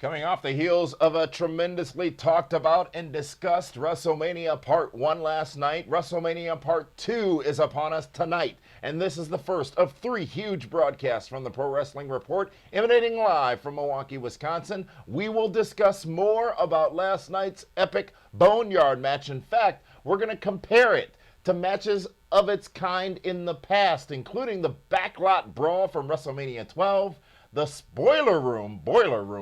Coming off the heels of a tremendously talked about and discussed WrestleMania Part 1 last night, WrestleMania Part 2 is upon us tonight. And this is the first of 3 huge broadcasts from the Pro Wrestling Report, emanating live from Milwaukee, Wisconsin. We will discuss more about last night's epic Boneyard match. In fact, we're going to compare it to matches of its kind in the past, including the Backlot Brawl from WrestleMania 12, the Boiler Room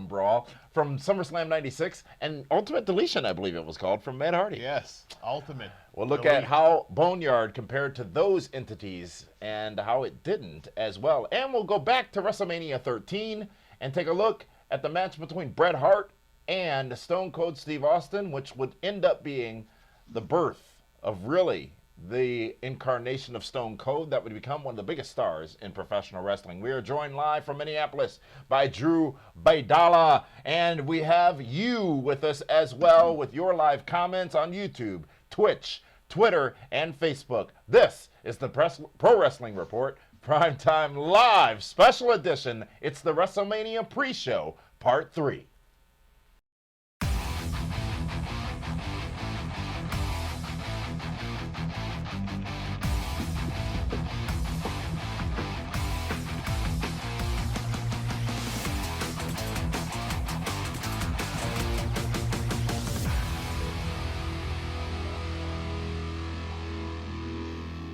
Brawl from SummerSlam 96, and Ultimate Deletion, I believe it was called, from Matt Hardy. Yes, Ultimate. We'll look at how Boneyard compared to those entities and how it didn't as well. And we'll go back to WrestleMania 13 and take a look at the match between Bret Hart and Stone Cold Steve Austin, which would end up being the birth of really the incarnation of Stone Cold that would become one of the biggest stars in professional wrestling. We are joined live from Minneapolis by Drew Baydala, and we have you with us as well with your live comments on YouTube, Twitch, Twitter, and Facebook. This is the Pro Wrestling Report PrimeTime Live Special Edition. It's the WrestleMania Pre-Show, Part 3.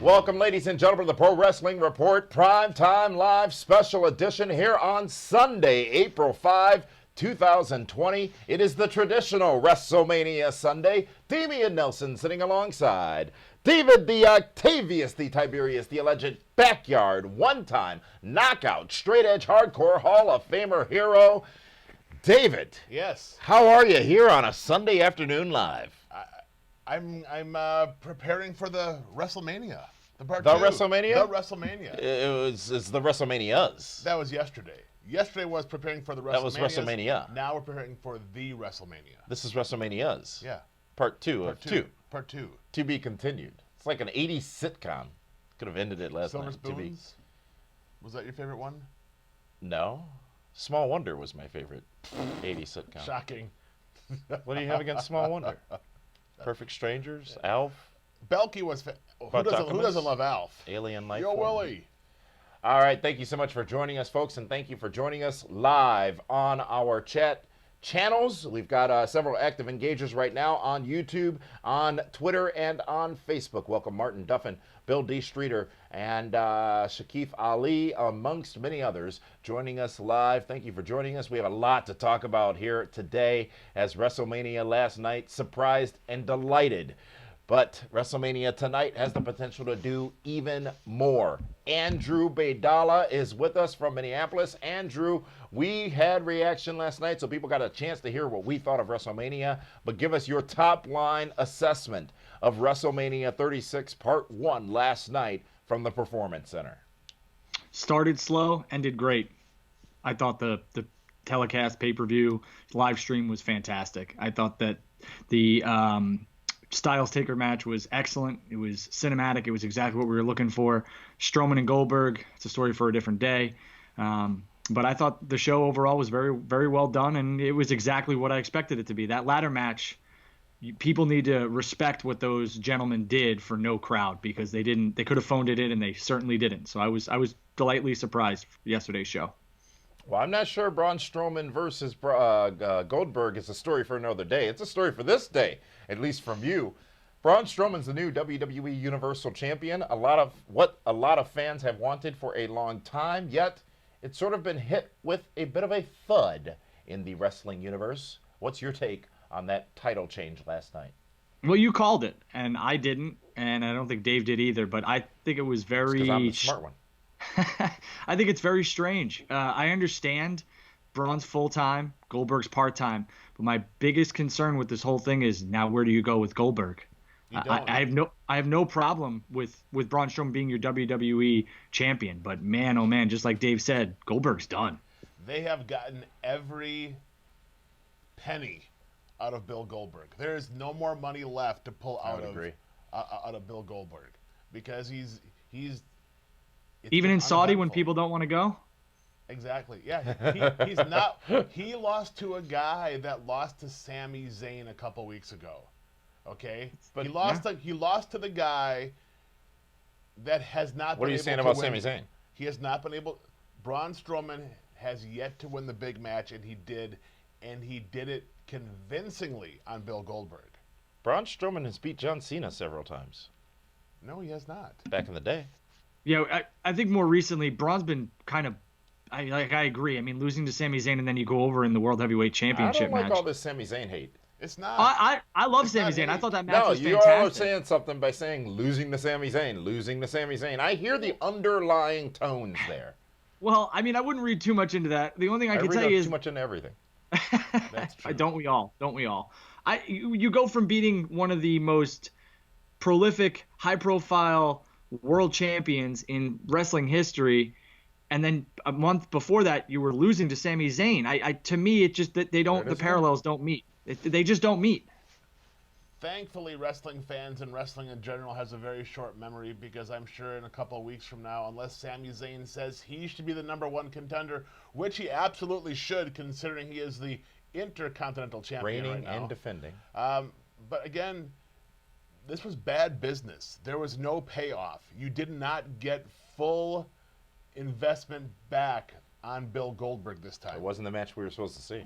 Welcome, ladies and gentlemen, to the Pro Wrestling Report Primetime Live Special Edition here on Sunday, April 5, 2020. It is the traditional WrestleMania Sunday. Damian Nelson sitting alongside David the Octavius, the Tiberius, the alleged Backyard, one-time knockout, straight-edge hardcore Hall of Famer hero. David. Yes. How are you here on a Sunday afternoon live? I'm preparing for the WrestleMania. The WrestleMania? The WrestleMania. It's the WrestleManias. That was yesterday. Yesterday was preparing for the WrestleMania. That was WrestleMania. Now we're preparing for the WrestleMania. This is WrestleManias. Yeah. Part 2 of 2. Part 2. To be continued. It's like an 80s sitcom. Could have ended it last Silver night. Spoons? Was that your favorite one? No. Small Wonder was my favorite 80s sitcom. Shocking. What do you have against Small Wonder? Perfect Strangers, Alf. Belky was. Who doesn't love Alf? Alien Life Yo, Form. Willie. All right, thank you so much for joining us, folks, and thank you for joining us live on our chat channels. We've got several active engagers right now on YouTube, on Twitter, and on Facebook. Welcome Martin Duffin, Bill D. Streeter, and Shakif Ali, amongst many others, joining us live. Thank you for joining us. We have a lot to talk about here today, as WrestleMania last night surprised and delighted. But WrestleMania tonight has the potential to do even more. Andrew Baydala is with us from Minneapolis. Andrew, we had reaction last night, so people got a chance to hear what we thought of WrestleMania. But give us your top-line assessment of WrestleMania 36 Part 1 last night from the Performance Center. Started slow, ended great. I thought the telecast pay-per-view live stream was fantastic. I thought that the Styles Taker match was excellent. It was cinematic. It was exactly what we were looking for. Strowman and Goldberg, it's a story for a different day. But I thought the show overall was very, very well done, and it was exactly what I expected it to be. That ladder match, people need to respect what those gentlemen did for no crowd, because they could have phoned it in, and they certainly didn't. So I was delightfully surprised for yesterday's show. Well, I'm not sure Braun Strowman versus Goldberg is a story for another day. It's a story for this day, at least from you. Braun Strowman's the new WWE Universal Champion, a lot of fans have wanted for a long time, yet it's sort of been hit with a bit of a thud in the wrestling universe. What's your take on that title change last night? Well, you called it, and I didn't, and I don't think Dave did either, but I think it was very... Because I'm the smart one. I think it's very strange. I understand Braun's full-time, Goldberg's part-time, but my biggest concern with this whole thing is, now where do you go with Goldberg? I have no problem with Braun Strowman being your WWE champion, but man, oh man, just like Dave said, Goldberg's done. They have gotten every penny out of Bill Goldberg. There is no more money left to pull out of Bill Goldberg, because he's even in Saudi when people don't want to go. Exactly. Yeah, he's not. He lost to a guy that lost to Sami Zayn a couple weeks ago. Okay, But he lost to the guy that has not. What been are you able saying to about win. Sami Zayn? He has not been able. Braun Strowman has yet to win the big match, and he did it convincingly on Bill Goldberg. Braun Strowman has beat John Cena several times. No, he has not. Back in the day. Yeah, I think more recently, Braun's been kind of. I agree. I mean, losing to Sami Zayn and then you go over in the World Heavyweight Championship I don't like match. all this Sami Zayn hate. It's not. I love Sami Zayn. hate. I thought that match No, was you fantastic. are saying something by saying losing to Sami Zayn, losing to Sami Zayn. I hear the underlying tones there. Well, I mean, I wouldn't read too much into that. The only thing I can read tell you is too much into everything. That's true. Don't we all? Don't we all? You go from beating one of the most prolific, high-profile world champions in wrestling history, and then a month before that, you were losing to Sami Zayn. To me, it just that the parallels don't meet. They just don't meet. Thankfully, wrestling fans and wrestling in general has a very short memory, because I'm sure in a couple of weeks from now, unless Sami Zayn says he should be the #1 contender, which he absolutely should, considering he is the Intercontinental Champion Reigning right now. and defending. But again, this was bad business. There was no payoff. You did not get full investment back on Bill Goldberg this time. It wasn't the match we were supposed to see.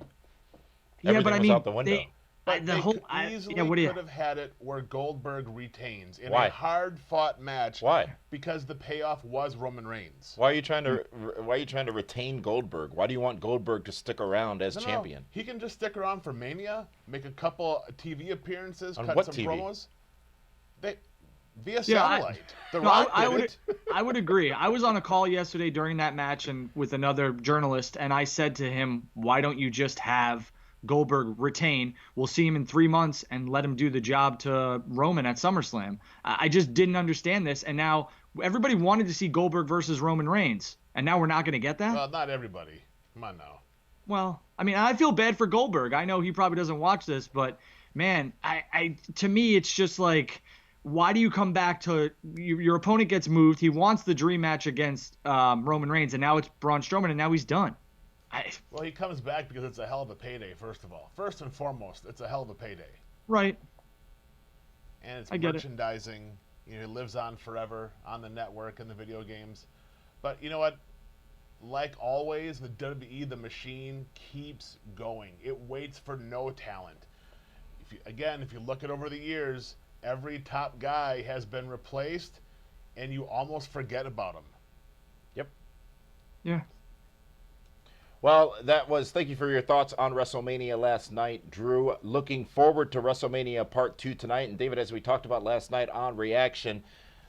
Yeah, Everything but I was mean, out the window. But the they whole easily could have had it where Goldberg retains in Why? a hard-fought match. Why? Because the payoff was Roman Reigns. Why are you trying to retain Goldberg? Why do you want Goldberg to stick around as champion? He can just stick around for Mania, make a couple TV appearances, On cut what some TV? promos. Via satellite. I would agree. I was on a call yesterday during that match and with another journalist, and I said to him, "Why don't you just have Goldberg retain? We'll see him in 3 months and let him do the job to Roman at SummerSlam." I just didn't understand this, and now everybody wanted to see Goldberg versus Roman Reigns, and now we're not going to get that? Well, not everybody. Come on now. Well, I mean, I feel bad for Goldberg. I know he probably doesn't watch this, but man, to me, it's just like, why do you come back to your opponent gets moved? He wants the dream match against Roman Reigns, and now it's Braun Strowman, and now he's done. Well, he comes back because it's a hell of a payday, first of all. First and foremost, it's a hell of a payday. Right. And it's I get it. merchandising. You know, it lives on forever on the network and the video games. But you know what? Like always, the WWE, the machine, keeps going. It waits for no talent. If you look at over the years, every top guy has been replaced, and you almost forget about him. Yep. Yeah. Well, thank you for your thoughts on WrestleMania last night, Drew. Looking forward to WrestleMania Part 2 tonight. And David, as we talked about last night on Reaction,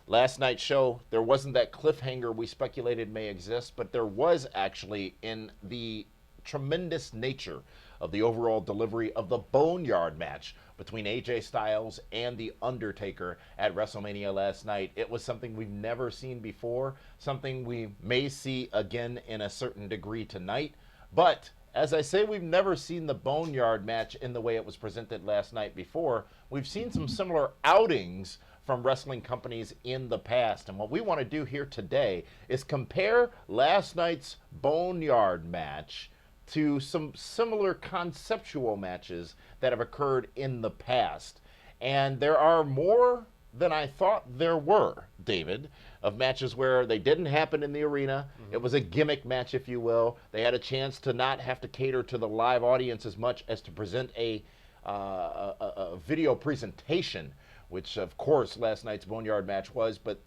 last night's show, there wasn't that cliffhanger we speculated may exist, but there was actually, in the tremendous nature of the overall delivery of the Boneyard match between AJ Styles and The Undertaker at WrestleMania last night. It was something we've never seen before, something we may see again in a certain degree tonight. But as I say, we've never seen the Boneyard match in the way it was presented last night before. We've seen some similar outings from wrestling companies in the past. And what we want to do here today is compare last night's Boneyard match to some similar conceptual matches that have occurred in the past. And there are more than I thought there were, David, of matches where they didn't happen in the arena. Mm-hmm. It was a gimmick match, if you will. They had a chance to not have to cater to the live audience as much as to present a video presentation, which, of course, last night's Boneyard match was, but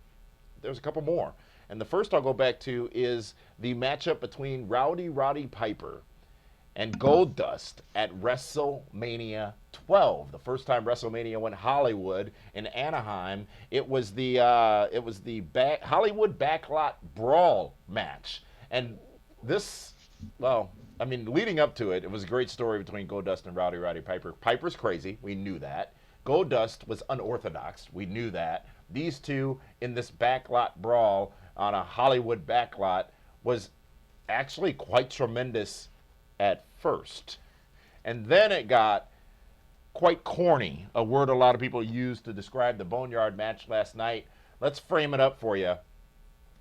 there's a couple more. And the first I'll go back to is the matchup between Rowdy Roddy Piper and Goldust at WrestleMania 12. The first time WrestleMania went Hollywood in Anaheim, it was the Hollywood Backlot Brawl match. And this, well, I mean, leading up to it, it was a great story between Goldust and Rowdy Roddy Piper. Piper's crazy, we knew that. Goldust was unorthodox, we knew that. These two in this backlot brawl on a Hollywood backlot was actually quite tremendous at first. And then it got quite corny, a word a lot of people used to describe the Boneyard match last night. Let's frame it up for you.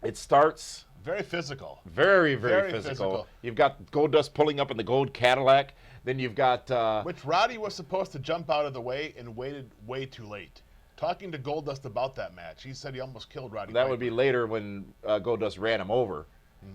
It starts Very physical. Very, very, Very physical. physical. You've got Goldust pulling up in the gold Cadillac. Then you've got Which Roddy was supposed to jump out of the way and waited way too late. Talking to Goldust about that match, he said he almost killed Roddy that Piper. would be later when Goldust ran him over.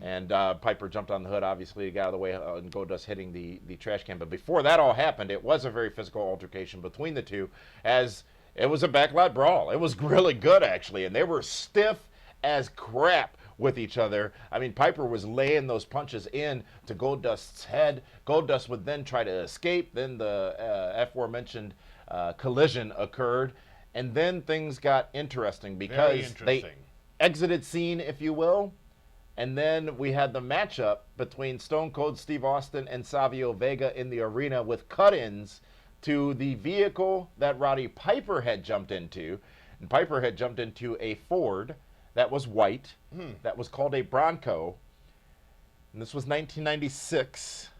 And Piper jumped on the hood, obviously, got out of the way, and Goldust hitting the trash can. But before that all happened, it was a very physical altercation between the two, as it was a backlot brawl. It was really good, actually, and they were stiff as crap with each other. I mean, Piper was laying those punches in to Goldust's head. Goldust would then try to escape. Then the aforementioned collision occurred. And then things got interesting because they exited scene, if you will. And then we had the matchup between Stone Cold Steve Austin and Savio Vega in the arena with cut-ins to the vehicle that Roddy Piper had jumped into. And Piper had jumped into a Ford that was white, that was called a Bronco. And this was 1996.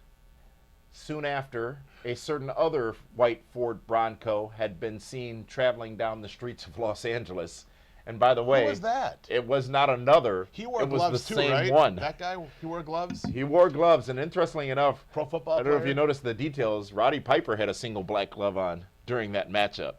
Soon after, a certain other white Ford Bronco had been seen traveling down the streets of Los Angeles. And by the way, who was that? It was not another. He wore it was gloves the too, same right? one. That guy, he wore gloves? He wore gloves, and interestingly enough, Pro football I don't know if player? you noticed the details, Roddy Piper had a single black glove on during that matchup.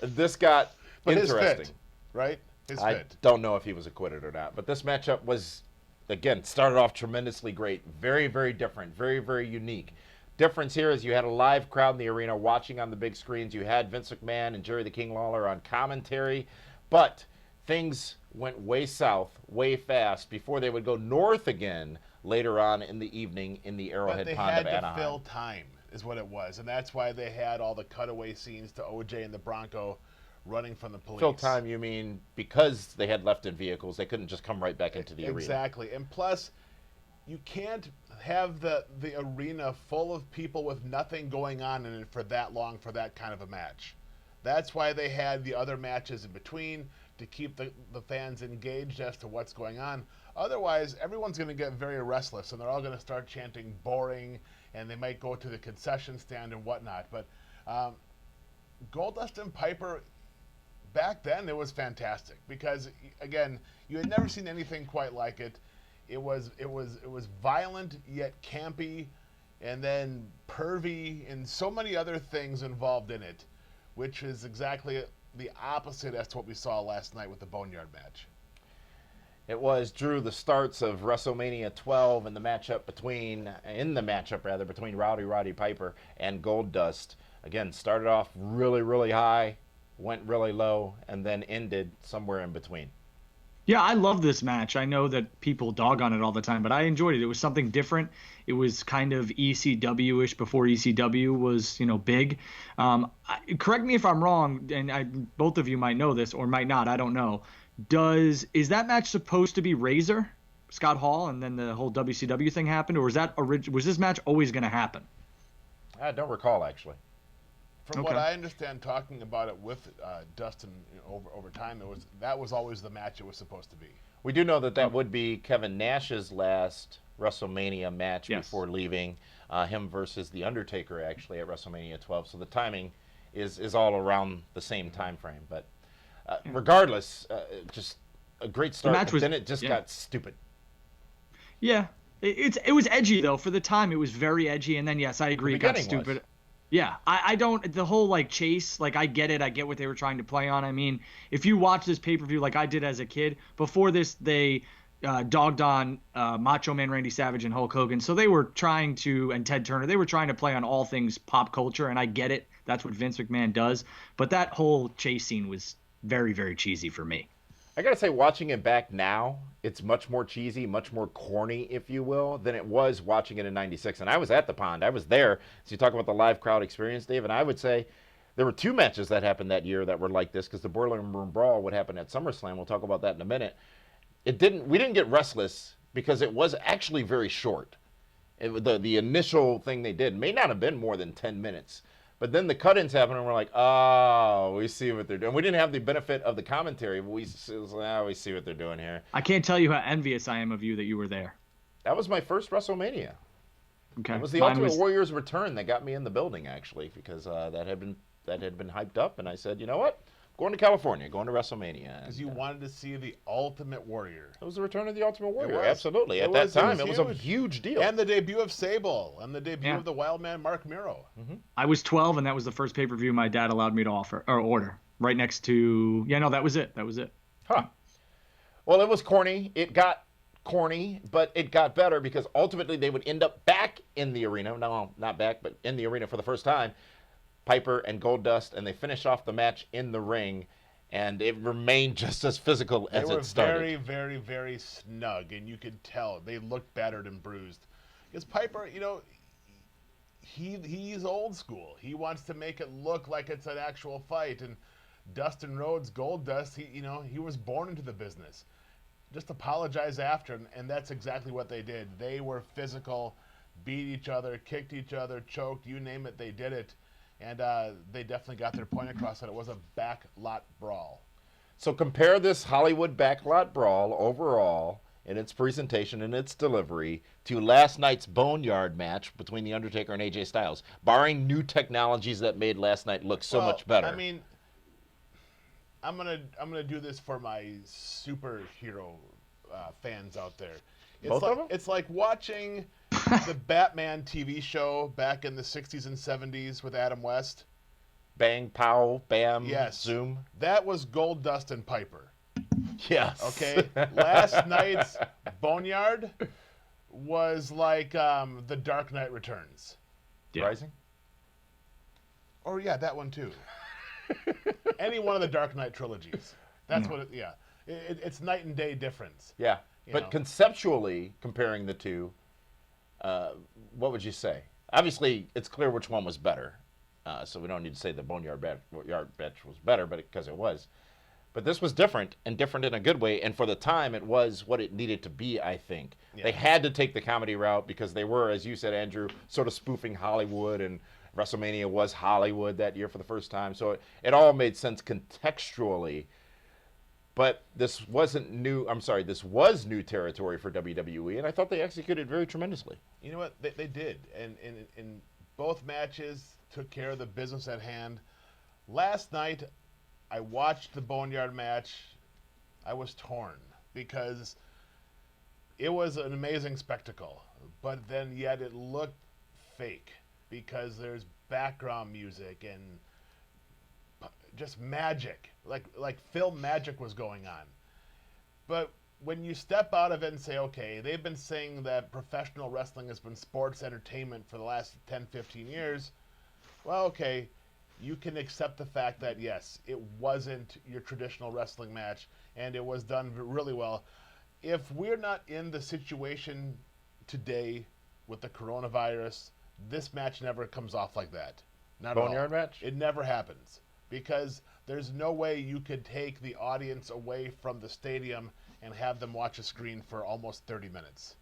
This got But interesting. his fit, right? His I fit. don't know if he was acquitted or not, but this matchup was, again, started off tremendously great. Very, very different. Very, very unique. Difference here is you had a live crowd in the arena watching on the big screens. You had Vince McMahon and Jerry the King Lawler on commentary, but things went way south, way fast before they would go north again later on in the evening in the Arrowhead Pond of But they had Anaheim. to fill time, is what it was, and that's why they had all the cutaway scenes to OJ and the Bronco running from the police. Fill time, you mean because they had left in vehicles, they couldn't just come right back into the arena. Exactly, and plus, you can't have the arena full of people with nothing going on in it for that long for that kind of a match. That's why they had the other matches in between to keep the fans engaged as to what's going on. Otherwise, everyone's going to get very restless, and they're all going to start chanting boring, and they might go to the concession stand and whatnot. But Goldust and Piper, back then, it was fantastic because, again, you had never seen anything quite like it. It was violent yet campy, and then pervy, and so many other things involved in it, which is exactly the opposite as to what we saw last night with the Boneyard Match. It was, Drew, the starts of WrestleMania 12 and the matchup between Roddy Piper and Goldust. Again, started off really, really high, went really low, and then ended somewhere in between. Yeah, I love this match. I know that people dog on it all the time, but I enjoyed it. It was something different. It was kind of ECW-ish before ECW was, big. Correct me if I'm wrong, and both of you might know this or might not. I don't know. Is that match supposed to be Razor, Scott Hall, and then the whole WCW thing happened, or was this match always going to happen? I don't recall, actually. From what I understand, talking about it with Dustin over time, that was always the match it was supposed to be. We do know that would be Kevin Nash's last WrestleMania match before leaving, him versus The Undertaker, actually, at WrestleMania 12. So the timing is all around the same time frame. But regardless, just a great start, but then it just got stupid. Yeah. It was edgy, though. For the time, it was very edgy. And then, yes, I agree, it got stupid. Yeah, I don't, the whole, chase, I get it. I get what they were trying to play on. I mean, if you watch this pay-per-view like I did as a kid, before this, they dogged on Macho Man Randy Savage and Hulk Hogan. So they were trying to, and Ted Turner, they were trying to play on all things pop culture, and I get it. That's what Vince McMahon does. But that whole chase scene was very, very cheesy for me. I gotta say, watching it back now, it's much more cheesy, much more corny, if you will, than it was watching it in '96. And I was at the Pond. I was there. So you talk about the live crowd experience, Dave, and I would say there were two matches that happened that year that were like this, because the Boiler Room Brawl would happen at SummerSlam. We'll talk about that in a minute. We didn't get restless because it was actually very short. The initial thing they did may not have been more than 10 minutes. But then the cut-ins happened, and we're like, oh, we see what they're doing. We didn't have the benefit of the commentary, but we see what they're doing here. I can't tell you how envious I am of you that you were there. That was my first WrestleMania. Okay. It was the Ultimate Warrior's return that got me in the building, actually, because that had been hyped up, and I said, you know what? going to California, going to WrestleMania. Because you wanted to see the Ultimate Warrior. It was the return of the Ultimate Warrior. was. Absolutely. At that time, it was a huge deal. And the debut of Sable, and the debut of the Wild Man Mark Miro. Mm-hmm. I was 12, and that was the first pay-per-view my dad allowed me to order. Right next to, that was it. Huh. Well, it was corny. It got corny, but it got better because ultimately they would end up back in the arena. No, not back, but in the arena for the first time. Piper and Goldust, and they finished off the match in the ring, and it remained just as physical as it started. They were very, very, very snug, and you could tell they looked battered and bruised. Because Piper, he's old school. He wants to make it look like it's an actual fight, and Dustin Rhodes, Goldust, he was born into the business. Just apologize after, and that's exactly what they did. They were physical, beat each other, kicked each other, choked, you name it, they did it. And they definitely got their point across that it was a backlot brawl. So compare this Hollywood backlot brawl overall in its presentation and its delivery to last night's Boneyard match between The Undertaker and AJ Styles, barring new technologies that made last night look so much better. I mean, I'm gonna do this for my superhero fans out there. Both of them? It's like watching the Batman TV show back in the 60s and 70s with Adam West. Bang, pow, bam, yes. zoom. That was Goldust and Piper. Yes. Okay. Last night's Boneyard was like The Dark Knight Returns. Yeah. Rising? Or yeah, that one too. Any one of the Dark Knight trilogies. That's what it's night and day difference. Yeah. But conceptually, comparing the two, what would you say? Obviously, it's clear which one was better. So we don't need to say the Boneyard match was better, but because it was. But this was different, and different in a good way. And for the time, it was what it needed to be, I think. Yeah. They had to take the comedy route because they were, as you said, Andrew, sort of spoofing Hollywood, and WrestleMania was Hollywood that year for the first time. So it all made sense contextually. But this wasn't new. I'm sorry, this was new territory for WWE, and I thought they executed very tremendously. You know what? They did. And in both matches, took care of the business at hand. Last night, I watched the Boneyard match. I was torn because it was an amazing spectacle, but then yet it looked fake because there's background music and just magic, like film magic was going on. But when you step out of it and say, okay, they've been saying that professional wrestling has been sports entertainment for the last 10, 15 years, well, okay, you can accept the fact that, yes, it wasn't your traditional wrestling match, and it was done really well. If we're not in the situation today with the coronavirus, this match never comes off like that. Not Boneyard match? It never happens. Because there's no way you could take the audience away from the stadium and have them watch a screen for almost 30 minutes.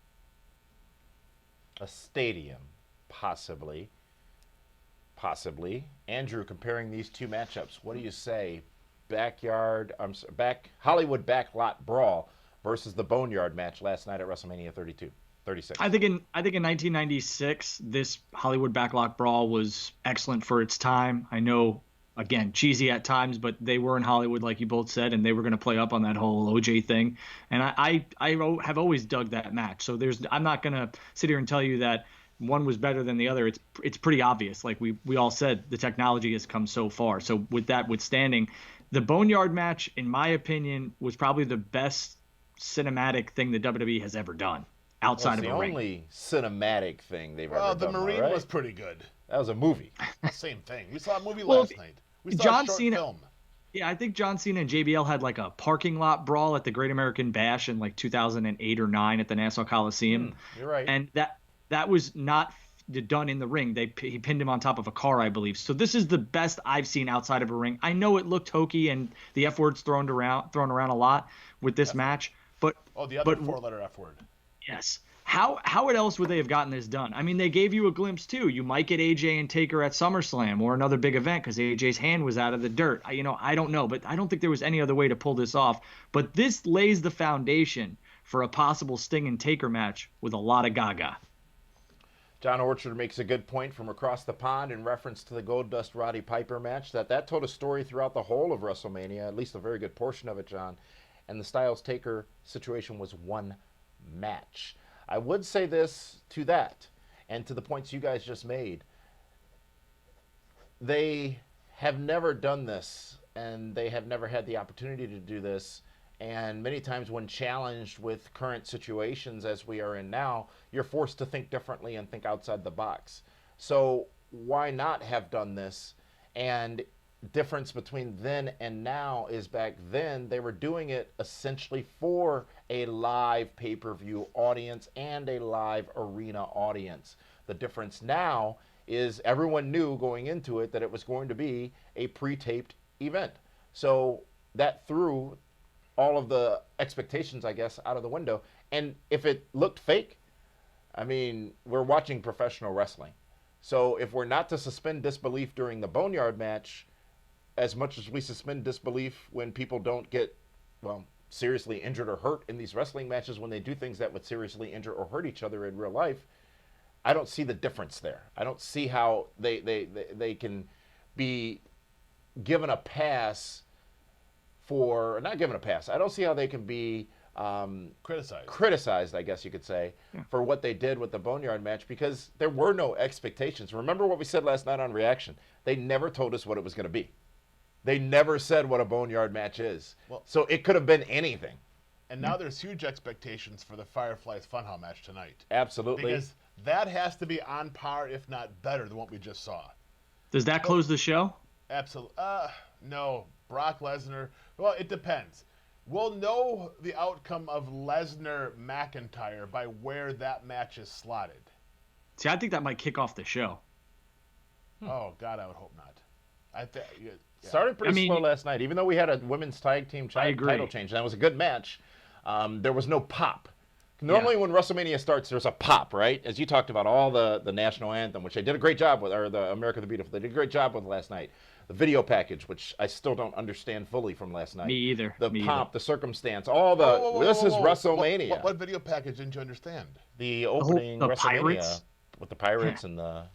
A stadium, possibly. Andrew, comparing these two matchups, what do you say? Hollywood backlot brawl versus the Boneyard match last night at WrestleMania 36. I think in 1996, this Hollywood backlot brawl was excellent for its time. I know, again, cheesy at times, but they were in Hollywood, like you both said, and they were going to play up on that whole OJ thing. And I have always dug that match. So I'm not going to sit here and tell you that one was better than the other. It's pretty obvious. Like we all said, the technology has come so far. So with that withstanding, the Boneyard match, in my opinion, was probably the best cinematic thing the WWE has ever done outside of a ring. The only cinematic thing they've ever done. Well, the Marine was pretty good. That was a movie. Same thing. We saw a movie last night. We saw a short film. Yeah, I think John Cena and JBL had like a parking lot brawl at the Great American Bash in like 2008 or 9 at the Nassau Coliseum. You're right. And that was not done in the ring. He pinned him on top of a car, I believe. So this is the best I've seen outside of a ring. I know it looked hokey and the F word's thrown around a lot with this match, but the other 4-letter F word. Yes. How else would they have gotten this done? I mean, they gave you a glimpse too. You might get AJ and Taker at SummerSlam or another big event because AJ's hand was out of the dirt. I don't know, but I don't think there was any other way to pull this off. But this lays the foundation for a possible Sting and Taker match with a lot of gaga. John Orchard makes a good point from across the pond in reference to the Goldust Roddy Piper match that told a story throughout the whole of WrestleMania, at least a very good portion of it, John. And the Styles Taker situation was one match. I would say this to that, and to the points you guys just made. They have never done this, and they have never had the opportunity to do this. And many times when challenged with current situations as we are in now, you're forced to think differently and think outside the box. So why not have done this? And difference between then and now is back then they were doing it essentially for a live pay-per-view audience and a live arena audience. The difference now is everyone knew going into it that it was going to be a pre-taped event. So that threw all of the expectations, I guess, out of the window. And if it looked fake, I mean, we're watching professional wrestling. So if we're not to suspend disbelief during the Boneyard match, as much as we suspend disbelief when people don't get, well, seriously injured or hurt in these wrestling matches, when they do things that would seriously injure or hurt each other in real life, I don't see the difference there. I don't see how they can be given a pass for, not given a pass. I don't see how they can be criticized, I guess you could say, for what they did with the Boneyard match, because there were no expectations. Remember what we said last night on Reaction. They never told us what it was going to be. They never said what a Boneyard match is. Well, so it could have been anything. And now there's huge expectations for the Fireflies Funhouse match tonight. Absolutely. Because that has to be on par, if not better, than what we just saw. Does that close the show? Absolutely. No. Brock Lesnar. Well, it depends. We'll know the outcome of Lesnar-McIntyre by where that match is slotted. See, I think that might kick off the show. Oh, God, I would hope not. Started pretty slow last night. Even though we had a women's tag team title change, that was a good match, there was no pop. Normally when WrestleMania starts, there's a pop, right? As you talked about, all the national anthem, which they did a great job with, or the America the Beautiful, they did a great job with last night. The video package, which I still don't understand fully from last night. Me either. The pop, the circumstance, all the, this is WrestleMania. What video package didn't you understand? The opening the WrestleMania Pirates? with the Pirates and the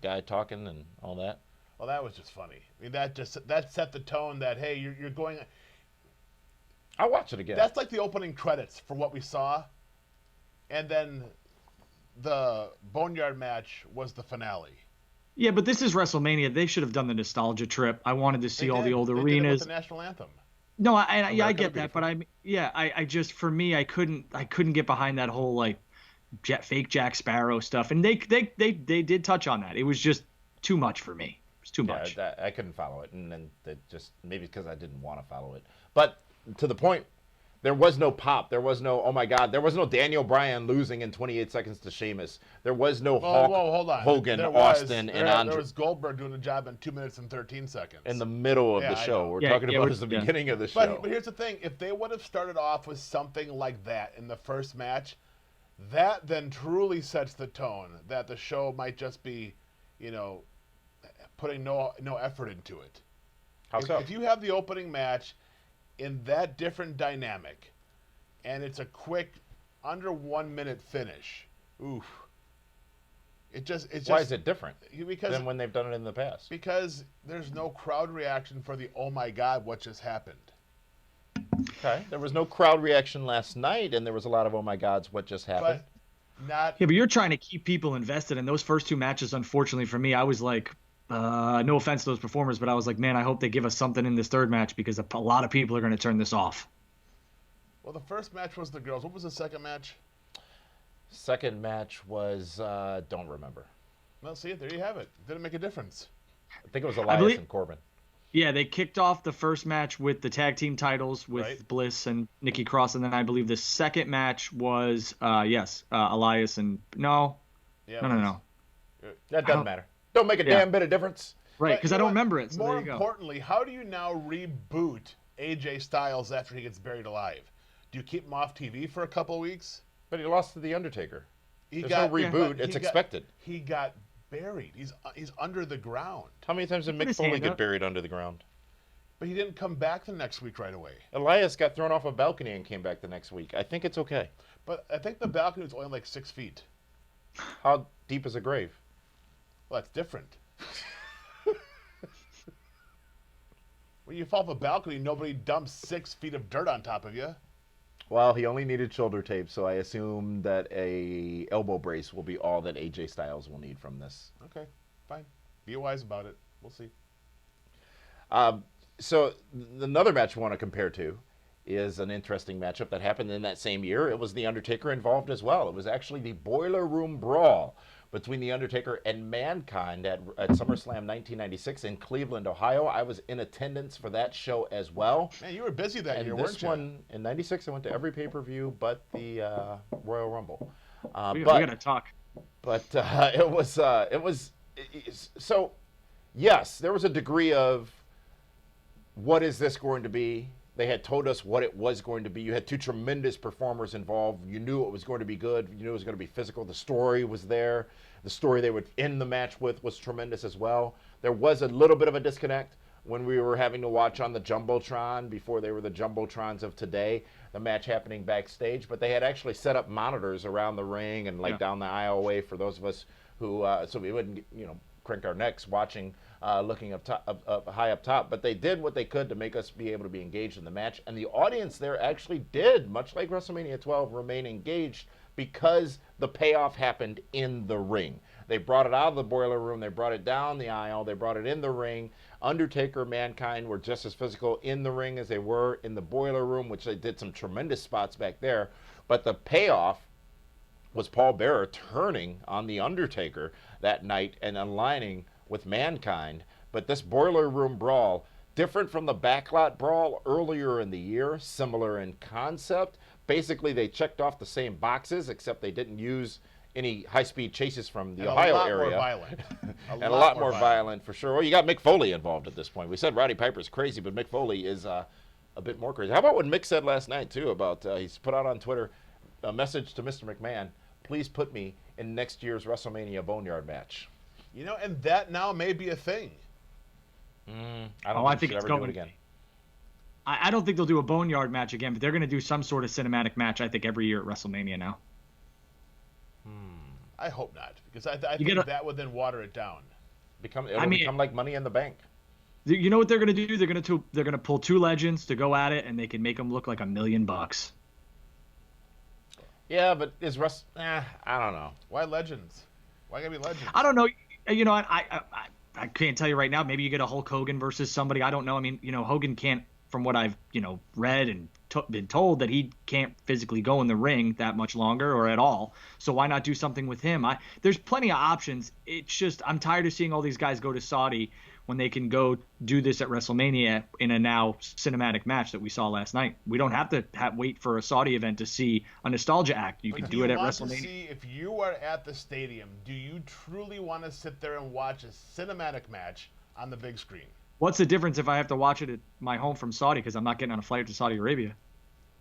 guy talking and all that. Well, that was just funny. I mean, that set the tone that, hey, you're going. I'll watch it again. That's like the opening credits for what we saw, and then the Boneyard match was the finale. Yeah, but this is WrestleMania. They should have done the nostalgia trip. I wanted to see all the old arenas. They did it with the national anthem. No, I get that, but I just, for me, I couldn't get behind that whole like fake Jack Sparrow stuff, and they did touch on that. It was just too much for me. It was too much. I couldn't follow it, and then it just maybe because I didn't want to follow it. But to the point, there was no pop. There was no, oh my God. There was no Daniel Bryan losing in 28 seconds to Sheamus. There was no Hogan, Austin, and Andre. There was Goldberg doing a job in 2 minutes and 13 seconds. In the middle of the show. We're talking about as the beginning of the show. But here's the thing. If they would have started off with something like that in the first match, that then truly sets the tone that the show might just be, putting no effort into it. How so? If you have the opening match in that different dynamic, and it's a quick, under 1 minute finish. Oof. Why is it different than when they've done it in the past? Because there's no crowd reaction for the oh my God, what just happened. Okay. There was no crowd reaction last night, and there was a lot of oh my Gods, what just happened. But you're trying to keep people invested, and those first two matches, unfortunately for me, I was like, no offense to those performers, but I was like, man, I hope they give us something in this third match because a lot of people are going to turn this off. Well, the first match was the girls. What was the second match? Second match was, don't remember. Well, see, there you have it. Didn't make a difference. I think it was Elias and Corbin. Yeah, they kicked off the first match with the tag team titles with Bliss and Nikki Cross, and then I believe the second match was, Elias and no. That doesn't matter. Don't make a damn bit of difference. Right, because I don't remember it. So more importantly, how do you now reboot AJ Styles after he gets buried alive? Do you keep him off TV for a couple of weeks? But he lost to The Undertaker. There's no reboot. It's expected. He got buried. He's under the ground. How many times did Mick Foley get buried under the ground? But he didn't come back the next week right away. Elias got thrown off a balcony and came back the next week. I think it's okay. But I think the balcony was only like 6 feet. How deep is a grave? Well, that's different. When you fall off a balcony, nobody dumps 6 feet of dirt on top of you. Well, he only needed shoulder tape, so I assume that a elbow brace will be all that AJ Styles will need from this. Okay, fine. Be wise about it. We'll see. So another match we want to compare to is an interesting matchup that happened in that same year. It was The Undertaker involved as well. It was actually the Boiler Room Brawl between The Undertaker and Mankind at SummerSlam 1996 in Cleveland, Ohio. I was in attendance for that show as well. Man, you were busy that year, And weren't this you? one, in 96, I went to every pay-per-view but the Royal Rumble. We got to talk. But it was so, yes, there was a degree of what is this going to be? They had told us what it was going to be. You had two tremendous performers involved. You knew it was going to be good. You knew it was going to be physical. The story was there. The story they would end the match with was tremendous as well. There was a little bit of a disconnect when we were having to watch on the Jumbotron before they were the Jumbotrons of today, the match happening backstage. But they had actually set up monitors around the ring and down the aisleway for those of us who, so we wouldn't, crank our necks watching, looking up top, high up top. But they did what they could to make us be able to be engaged in the match. And the audience there actually did, much like WrestleMania 12, remain engaged because the payoff happened in the ring. They brought it out of the boiler room. They brought it down the aisle. They brought it in the ring. Undertaker, Mankind were just as physical in the ring as they were in the boiler room, which they did some tremendous spots back there. But the payoff was Paul Bearer turning on The Undertaker that night and aligning with Mankind. But this boiler room brawl, different from the backlot brawl earlier in the year, similar in concept. Basically, they checked off the same boxes, except they didn't use any high-speed chases from the Ohio area. More violent. And a lot more violent, for sure. Well, you got Mick Foley involved at this point. We said Roddy Piper's crazy, but Mick Foley is a bit more crazy. How about what Mick said last night, too, about he's put out on Twitter a message to Mr. McMahon, please put me in next year's WrestleMania Boneyard Match. And that now may be a thing. I think it's going again. I don't think they'll do a Boneyard match again, but they're going to do some sort of cinematic match, I think, every year at WrestleMania now. I hope not, because I think that would then water it down. It'll become like Money in the Bank. You know what they're going to do? They're going to pull two legends to go at it, and they can make them look like $1 million. Yeah, but is I don't know. Why legends? Why gotta be legends? I don't know. I can't tell you right now. Maybe you get a Hulk Hogan versus somebody. I don't know. I mean, Hogan can't, from what I've read and been told, that he can't physically go in the ring that much longer or at all. So why not do something with him? There's plenty of options. It's just I'm tired of seeing all these guys go to Saudi when they can go do this at WrestleMania in a now cinematic match that we saw last night. We don't have to wait for a Saudi event to see a nostalgia act. You can do it at WrestleMania. To see if you are at the stadium, do you truly want to sit there and watch a cinematic match on the big screen? What's the difference if I have to watch it at my home from Saudi because I'm not getting on a flight to Saudi Arabia?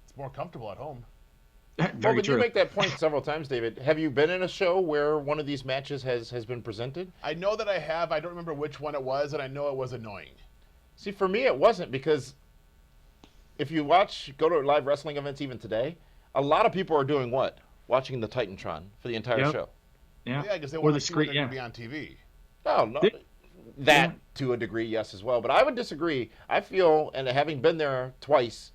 It's more comfortable at home. But you make that point several times, David. Have you been in a show where one of these matches has been presented? I know that I have. I don't remember which one it was, and I know it was annoying. See, for me, it wasn't, because if you go to live wrestling events even today, a lot of people are doing what? Watching the Titantron for the entire show. Yeah, because they want to see when they're going to be on TV. No, that to a degree, yes, as well. But I would disagree. I feel, and having been there twice,